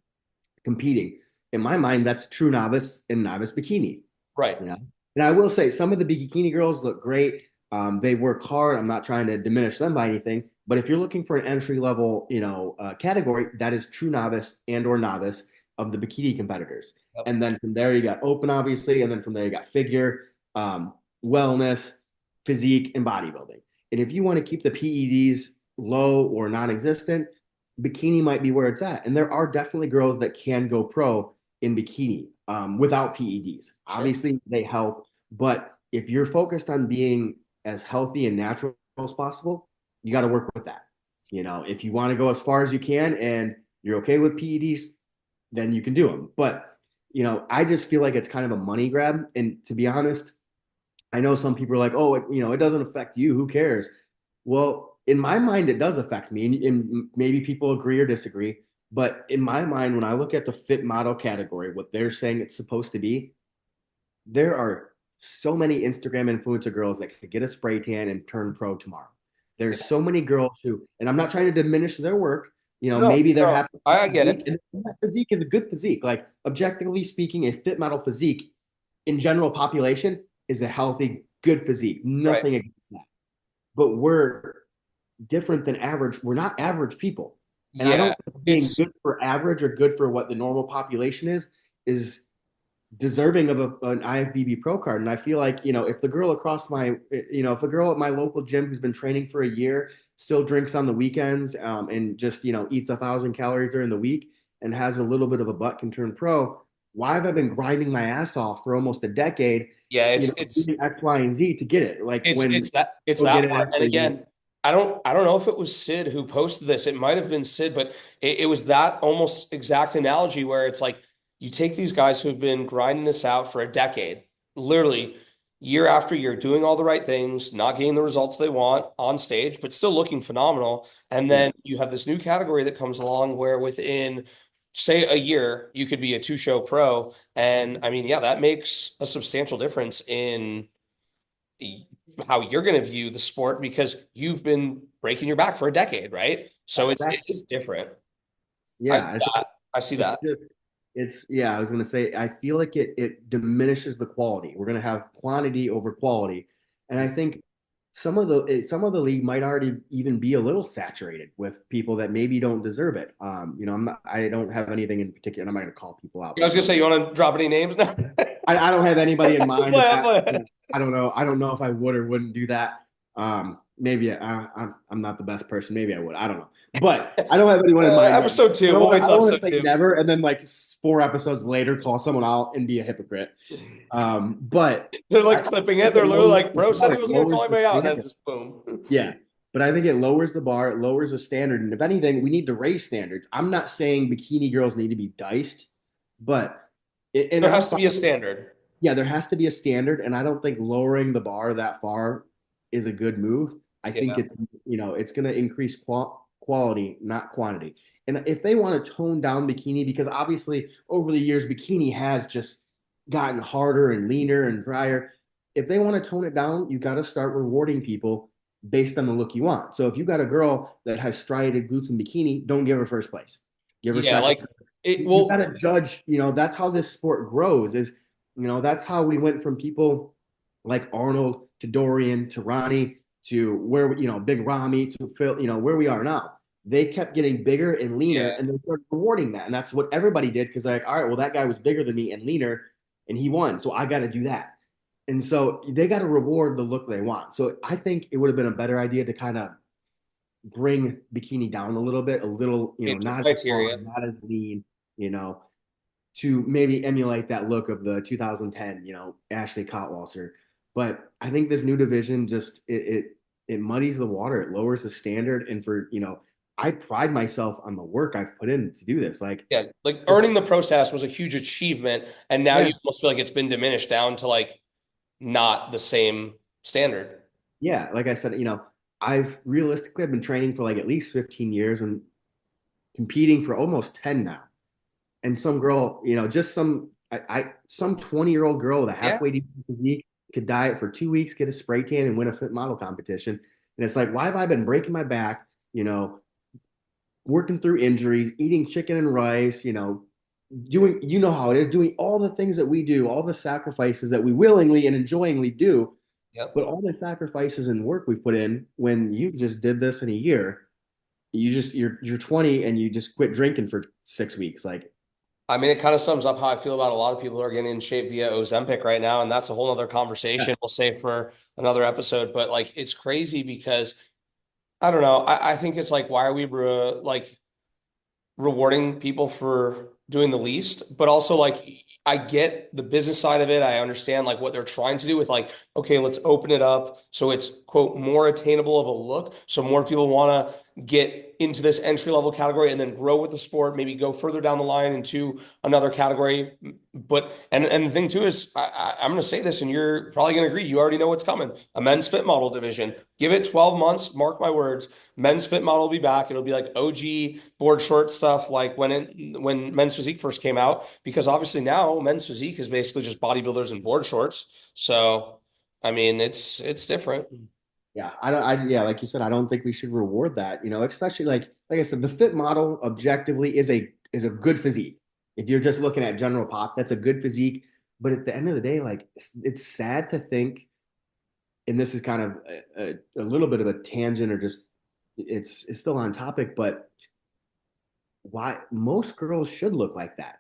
competing. In my mind, that's true novice and novice bikini. Right. You know? And I will say some of the bikini girls look great. They work hard. I'm not trying to diminish them by anything, but if you're looking for an entry level, category, that is true novice and or novice of the bikini competitors. Yep. And then from there you got open, obviously, and then from there you got figure, wellness, physique, and bodybuilding. And if you want to keep the PEDs low or non-existent, bikini might be where it's at. And there are definitely girls that can go pro in bikini without PEDs. Sure. Obviously, they help. But if you're focused on being as healthy and natural as possible, you got to work with that. If you want to go as far as you can and you're okay with PEDs, then you can do them. But, I just feel like it's kind of a money grab. And to be honest, I know some people are like, oh, it doesn't affect you. Who cares? Well, in my mind, it does affect me. And maybe people agree or disagree. But in my mind, when I look at the fit model category, what they're saying it's supposed to be, there are so many Instagram influencer girls that could get a spray tan and turn pro tomorrow. There's so many girls who, and I'm not trying to diminish their work. Maybe they're happy. I get it. And that physique is a good physique. Like objectively speaking, a fit model physique in general population is a healthy, good physique. Nothing against that. But we're different than average. We're not average people. And I don't think being good for average or good for what the normal population is deserving of an IFBB pro card. And I feel like, if the girl across if a girl at my local gym who's been training for a year still drinks on the weekends and just, eats 1,000 calories during the week and has a little bit of a butt can turn pro, why have I been grinding my ass off for almost a decade? Yeah, it's X, Y, and Z to get it. Like it's that part. And again, I don't know if it was Sid who posted this. It might have been Sid, but it was that almost exact analogy where it's like you take these guys who've been grinding this out for a decade, literally year after year, doing all the right things, not getting the results they want on stage, but still looking phenomenal. And then you have this new category that comes along where within, say, a year, you could be a 2-show pro. And I mean, yeah, that makes a substantial difference in how you're going to view the sport because you've been breaking your back for a decade, right? So it is different. Yeah, I see that. I was going to say, I feel like it diminishes the quality. We're going to have quantity over quality. And I think some of the league might already even be a little saturated with people that maybe don't deserve it. I don't have anything in particular. I'm not going to call people out. I was going to say, you want to drop any names now? I don't have anybody in mind. I don't know. I don't know if I would or wouldn't do that. Maybe I'm not the best person. Maybe I would. I don't know. But I don't have anyone in mind. Episode 2. We'll wait till episode 2. Never, and then like 4 episodes later, call someone out and be a hypocrite. But they're like clipping it. They're literally like, bro said he wasn't going to call anybody out, and then just boom. Yeah. But I think it lowers the bar, it lowers the standard. And if anything, we need to raise standards. I'm not saying bikini girls need to be diced, but there has to be a standard. Yeah, there has to be a standard. And I don't think lowering the bar that far is a good move. I think it's going to increase quality, not quantity. And if they want to tone down bikini, because obviously over the years, bikini has just gotten harder and leaner and drier. If they want to tone it down, you got to start rewarding people based on the look you want. So if you got a girl that has striated glutes in bikini, don't give her first place. Give her second. You got to judge, that's how this sport grows that's how we went from people like Arnold to Dorian to Ronnie to where, Big Ramy to Phil, where we are now. they kept getting bigger and leaner, Yeah. and they started rewarding that. And that's what everybody did because they're like, all right, well, that guy was bigger than me and leaner, and he won, so I got to do that. And so they got to reward the look they want. So I think it would have been a better idea to kind of bring bikini down a little, It's not as criteria. hard, not as lean, to maybe emulate that look of the 2010, Ashley Cotwalter. But I think this new division just it muddies the water. It lowers the standard. And I pride myself on the work I've put in to do this. Like, Yeah, like earning the pro status was a huge achievement, and now yeah, you almost feel like it's been diminished down to like not the same standard. yeah. Like I said, I've been training for like at least 15 years and competing for almost 10 now. And some girl, just some 20-year-old girl with a Yeah. halfway decent physique could diet for 2 weeks, get a spray tan, and win a fit model competition. And it's like, why have I been breaking my back, working through injuries, eating chicken and rice, doing, how it is, doing all the things that we do, all the sacrifices that we willingly and enjoyingly do, Yep. but all the sacrifices and work we put in when you just did this in a year, you're 20 and you just quit drinking for 6 weeks. Like, I mean, it kind of sums up how I feel about a lot of people who are getting in shape via Ozempic right now, and that's a whole other conversation we'll save for another episode. But like, it's crazy because I don't know. I think it's like, why are we like rewarding people for doing the least? But also, like, I get the business side of it. I understand like what they're trying to do with like, okay, let's open it up so it's quote more attainable of a look, so more people want to get into this entry level category and then grow with the sport, maybe go further down the line into another category. But and the thing too is I'm going to say this, and you're probably going to agree. You already know what's coming. A men's fit model division. Give it 12 months. Mark my words. Men's fit model will be back. It'll be like OG board short stuff, like when men's physique first came out. Because obviously now men's physique is basically just bodybuilders and board shorts. So I mean, it's different. yeah, yeah, like you said, I don't think we should reward that, especially like I said, the fit model objectively is a good physique. If you're just looking at general pop, that's a good physique. But at the end of the day, like it's sad to think, and this is kind of a little bit of a tangent or just it's still on topic, but why most girls should look like that.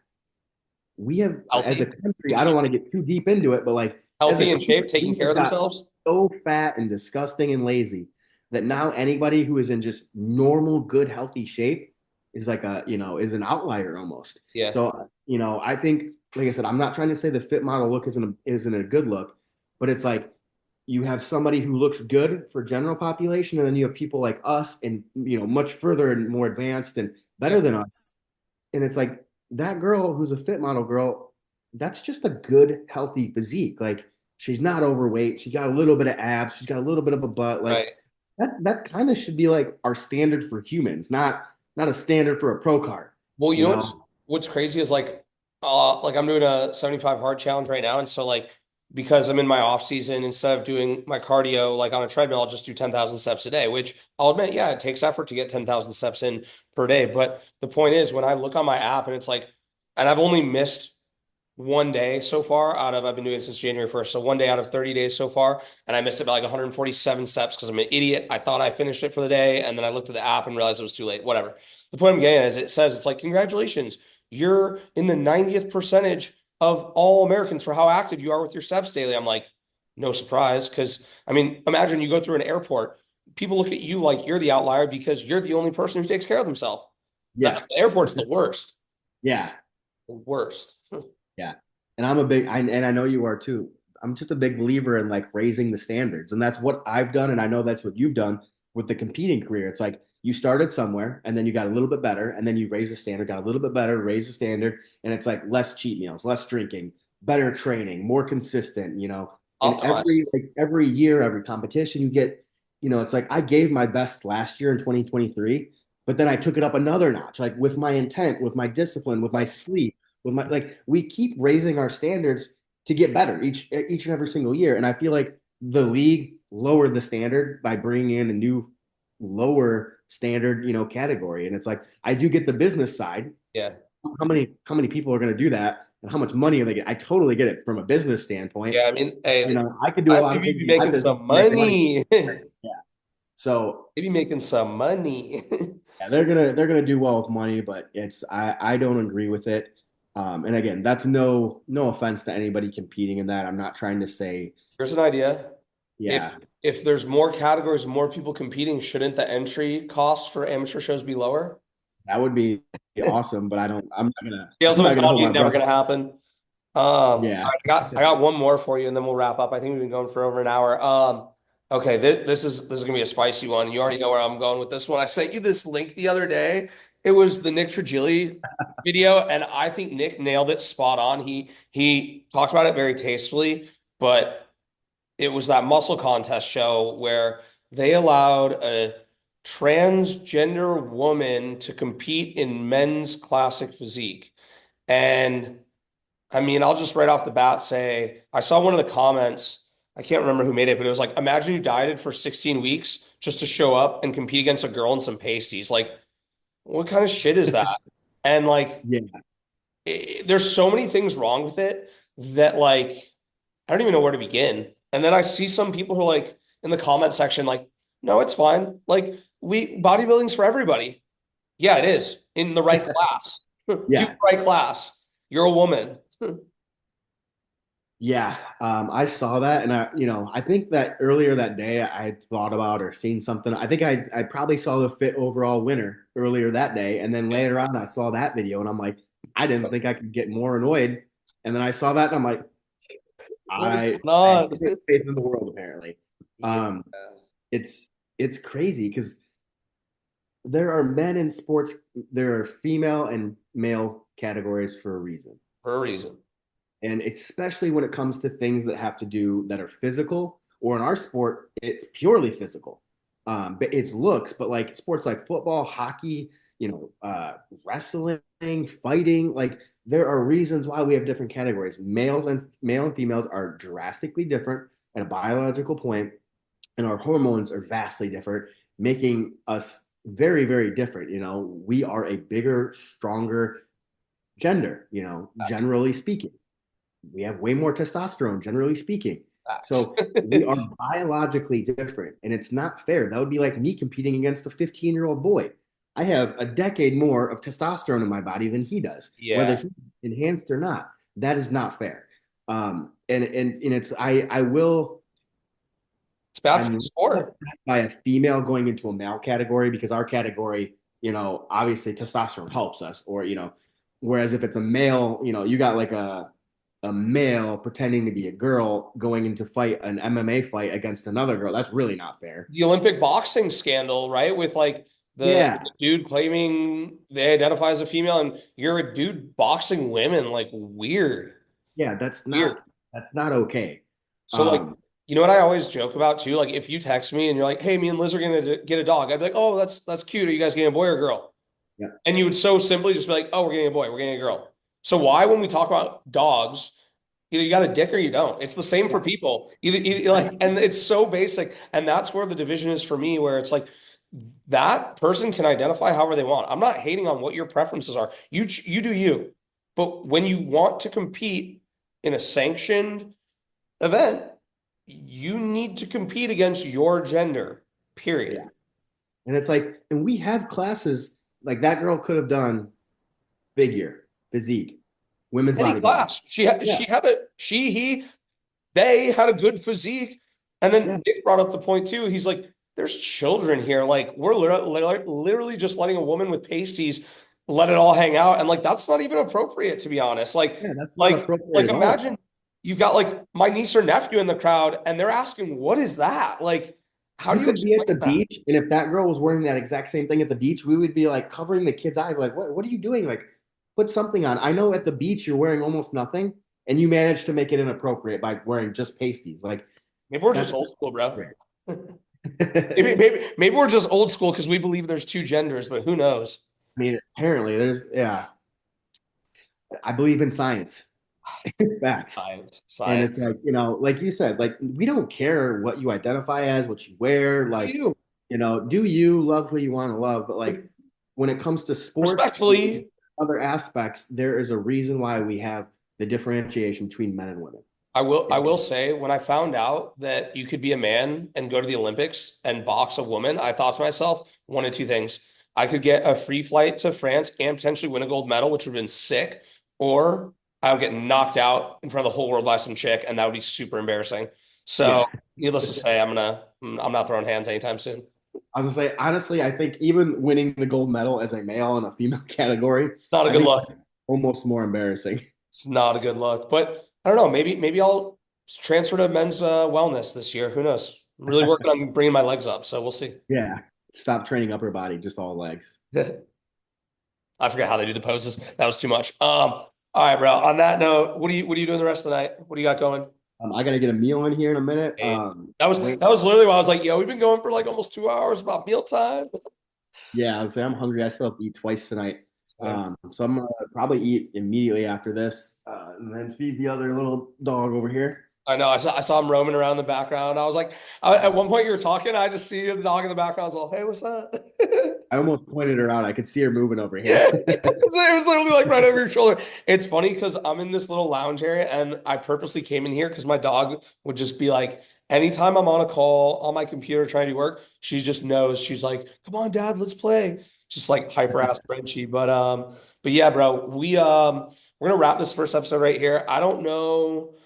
We have, as a Healthy, country, I don't want to get too deep into it, but like as a healthy in country, shape, taking we care have of got themselves. so fat and disgusting and lazy that now anybody who is in just normal, good, healthy shape is like is an outlier almost. Yeah. So, I think, like I said, I'm not trying to say the fit model look isn't a good look, but it's like you have somebody who looks good for general population, and then you have people like us and, much further and more advanced and better than us. And it's like that girl who's a fit model girl, that's just a good, healthy physique. Like she's not overweight. She's got a little bit of abs. She's got a little bit of a butt. Like Right. that kind of should be like our standard for humans, not a standard for a pro card. Well, you You know know? what's crazy is like I'm doing a 75 hard challenge right now, and so like because I'm in my off season, instead of doing my cardio like on a treadmill, I'll just do 10,000 steps a day, which I'll admit, yeah, it takes effort to get 10,000 steps in per day. But the point is, when I look on my app and it's like, and I've only missed one day so far I've been doing it since January 1st. So one day out of 30 days so far. And I missed it by like 147 steps because I'm an idiot. I thought I finished it for the day. And then I looked at the app and realized it was too late. Whatever. The point I'm getting at is it says, it's like, congratulations. You're in the 90th percentage of all Americans for how active you are with your steps daily. I'm like, no surprise. Cause I mean, imagine you go through an airport. People look at you like you're the outlier because you're the only person who takes care of themselves. The Yeah. airport's the worst. Yeah. The worst. Yeah. And and I know you are too. I'm just a big believer in like raising the standards. And that's what I've done. And I know that's what you've done with the competing career. It's like you started somewhere and then you got a little bit better and then you raise the standard, got a little bit better, raise the standard. And it's like less cheat meals, less drinking, better training, more consistent, and Optimize. every year, every competition you get, it's like I gave my best last year in 2023, but then I took it up another notch, like with my intent, with my discipline, with my sleep, with my like we keep raising our standards to get better each and every single year. And I feel like the league lowered the standard by bringing in a new lower standard, category. And it's like I do get the business side. Yeah. How many people are going to do that, and how much money are they get? I totally get it from a business standpoint. Yeah, I mean, hey, I could do a lot of IFBB things be in my making business some to make money. money. Yeah. So Maybe making some money. yeah, they're gonna do well with money, but I don't agree with it. And again, that's no offense to anybody competing in that. I'm not trying to say, Here's an idea. If yeah, if there's more categories, more people competing, shouldn't the entry costs for amateur shows be lower? that would be awesome, but I'm not gonna Scales I'm of not gonna hold economy my never breath. gonna happen. Yeah. I got one more for you, and then we'll wrap up. I think we've been going for over an hour. Okay, this is gonna be a spicy one. You already know where I'm going with this one. I sent you this link the other day. It was the 𝗫𝗏𝗕𝗓 video, and I think Nick nailed it spot on. He talked about it very tastefully, but it was that muscle contest show where they allowed a transgender woman to compete in men's classic physique. And I mean, I'll just right off the bat say I saw one of the comments. I can't remember who made it, but it was like, imagine you dieted for 16 weeks just to show up and compete against a girl in some pasties. Like, what kind of shit is that? And like, Yeah. there's so many things wrong with it that like, I don't even know where to begin. And then I see some people who are like in the comment section, like, no, it's fine. Like, we bodybuilding's for everybody. Yeah, it is in the right class. Do the Yeah. right class. You're a woman. Yeah, I saw that, and I think that earlier that day I had thought about or seen something. I think I probably saw the fit overall winner earlier that day, and then later on I saw that video, and I'm like, I didn't think I could get more annoyed. And then I saw that, and I'm like, What is I going have on? faith in the world apparently. Yeah. Um, it's crazy because there are men in sports, there are female and male categories for a reason. For a reason. And especially when it comes to things that have to do that are physical, or in our sport, it's purely physical. But it's looks, but like sports like football, hockey, wrestling, fighting, like there are reasons why we have different categories. Male and females are drastically different at a biological point, and our hormones are vastly different, making us very, very different. We are a bigger, stronger gender, generally speaking. We have way more testosterone, generally speaking. So we are biologically different, and it's not fair. That would be like me competing against a 15-year-old boy. I have a decade more of testosterone in my body than he does, whether Yeah. he's enhanced or not. That is not fair. And it's I will It's bad for I'm the sport. by a female going into a male category because our category, obviously testosterone helps us, or whereas if it's a male, you got like a male pretending to be a girl going into fight an MMA fight against another girl. That's really not fair. The Olympic boxing scandal, right? With like Yeah. the dude claiming they identify as a female and you're a dude boxing women, like weird. Yeah, Weird. that's not okay. So like, Um, you know what I always joke about too? Like if you text me and you're like, hey, me and Liz are gonna get a dog, I'd be like, oh, that's cute. Are you guys getting a boy or a girl? yeah. And you would so simply just be like, oh, we're getting a boy, we're getting a girl. So why, when we talk about dogs, either you got a dick or you don't. It's the same for people. Either like, and it's so basic. And that's where the division is for me, where it's like that person can identify however they want. I'm not hating on what your preferences are. You do you. But when you want to compete in a sanctioned event, you need to compete against your gender, period. Yeah. And it's like, and we have classes like that girl could have done figure, physique, women's Any bodybuilding. class. She had Yeah. she had a she he they had a good physique. And Yeah. then Nick brought up the point too. He's like, there's children here. Like, we're literally just letting a woman with pasties let it all hang out. And like, that's not even appropriate, to be honest. Yeah. That's not appropriate Like at all. imagine you've got like my niece or nephew in the crowd and they're asking, what is that? Like, how You do you could be at the explain that? beach, and if that girl was wearing that exact same thing at the beach, we would be like covering the kid's eyes, like, what are you doing? Like, put something on. I know at the beach you're wearing almost nothing, and you managed to make it inappropriate by wearing just pasties. Like, Maybe we're that's just old school, bro. great. Maybe we're just old school because we believe there's two genders, but who knows? I mean, apparently yeah. I believe in science. Facts. Science, And it's science. like, like you said, like we don't care what you identify as, what you wear, like, You do you love who you want to love, but like when it comes to sports respectfully. other aspects, there is a reason why we have the differentiation between men and women. I will say when I found out that you could be a man and go to the Olympics and box a woman, I thought to myself, one of two things. I could get a free flight to France and potentially win a gold medal, which would have been sick, or I would get knocked out in front of the whole world by some chick, and that would be super embarrassing. So, Yeah. needless to say, I'm not throwing hands anytime soon. I was gonna say, honestly, I think even winning the gold medal as a male in a female category, Not a I good think look. almost more embarrassing. It's not a good look, but I don't know. Maybe I'll transfer to men's wellness this year. Who knows? I'm really working on bringing my legs up, so we'll see. Yeah. Stop training upper body, just all legs. I forgot how they do the poses. That was too much. All right, bro. On that note, what are you doing the rest of the night? What do you got going? I gotta get a meal in here in a minute. Hey, that was Wait, that was literally why I was like, yo, we've been going for like almost 2 hours about mealtime. yeah, I would say I'm hungry. I still have to eat twice tonight. So I'm gonna probably eat immediately after this, and then feed the other little dog over here. I know. I saw him roaming around in the background. I was like, at one point you were talking, I just see the dog in the background. I was like, hey, what's up? I almost pointed her out. I could see her moving over Yeah, here. it was literally like right over your shoulder. It's funny because I'm in this little lounge area and I purposely came in here because my dog would just be like, anytime I'm on a call on my computer trying to do work, she just knows. She's like, come on, dad, let's play. Just like hyper ass Frenchie. But yeah, bro, we're gonna wrap this first episode right here. I don't know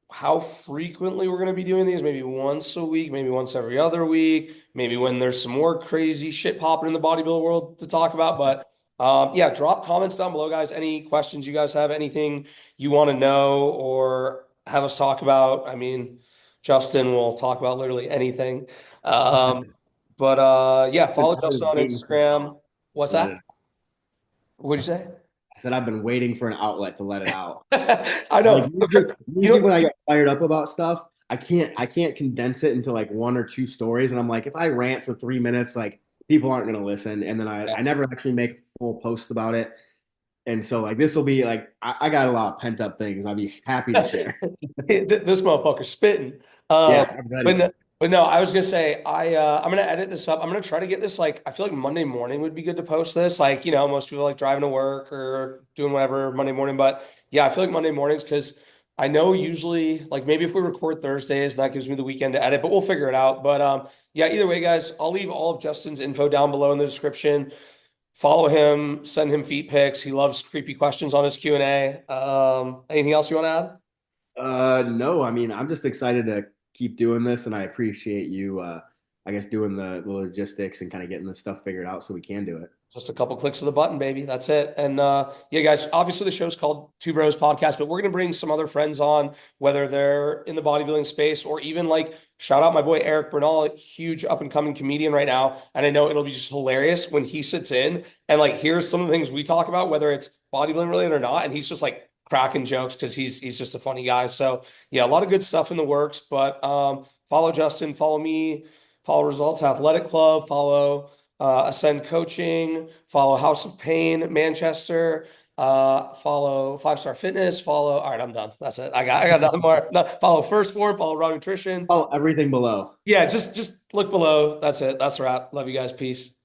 how frequently we're going to be doing these, maybe once a week, maybe once every other week, maybe when there's some more crazy shit popping in the bodybuilder world to talk about. But yeah, drop comments down below, guys. Any questions you guys have, anything you want to know or have us talk about. I mean, Justin will talk about literally anything. But yeah, follow I've Justin been on waiting for an Instagram. outlet What's to let it. that? What'd you say? I said I've been waiting for an outlet to let it out. I Like know. usually when I get fired up about stuff, I can't condense it into like one or two stories. And I'm like, if I rant for 3 minutes, like people aren't gonna listen. And then I never actually make full posts about it. And so like this will be like I got a lot of pent up things. I'll be happy to share. This motherfucker spitting. Yeah, Um, I'm but ready. no, but no, I was gonna say I'm gonna edit this up. I'm gonna try to get this like I feel like Monday morning would be good to post this. Like, most people like driving to work or doing whatever Monday morning. But yeah, I feel like Monday mornings because I know usually like maybe if we record Thursdays, that gives me the weekend to edit, but we'll figure it out. But yeah, either way, guys, I'll leave all of Justin's info down below in the description. Follow him, send him feet pics. He loves creepy questions on his Q&A. Anything else you want to add? No, I mean I'm just excited to keep doing this and I appreciate you I guess doing the logistics and kind of getting this stuff figured out so we can do it. Just a couple clicks of the button, baby. That's it. And yeah, guys, obviously the show's called Two Bros Podcast, but we're gonna bring some other friends on, whether they're in the bodybuilding space or even like shout out my boy Eric Bernal, huge up and coming comedian right now. And I know it'll be just hilarious when he sits in and like here's some of the things we talk about, whether it's bodybuilding related or not. And he's just like cracking jokes because he's just a funny guy. So yeah, a lot of good stuff in the works. But follow Justin, follow me, follow Results Athletic Club, follow Ascend Coaching, follow House of Pain Manchester, follow Five Star Fitness, follow. All right, I'm done. That's it. I got nothing more. No, follow First Form, follow Raw Nutrition. Oh, everything below. Yeah, just look below. That's it. That's a wrap. Love you guys. Peace.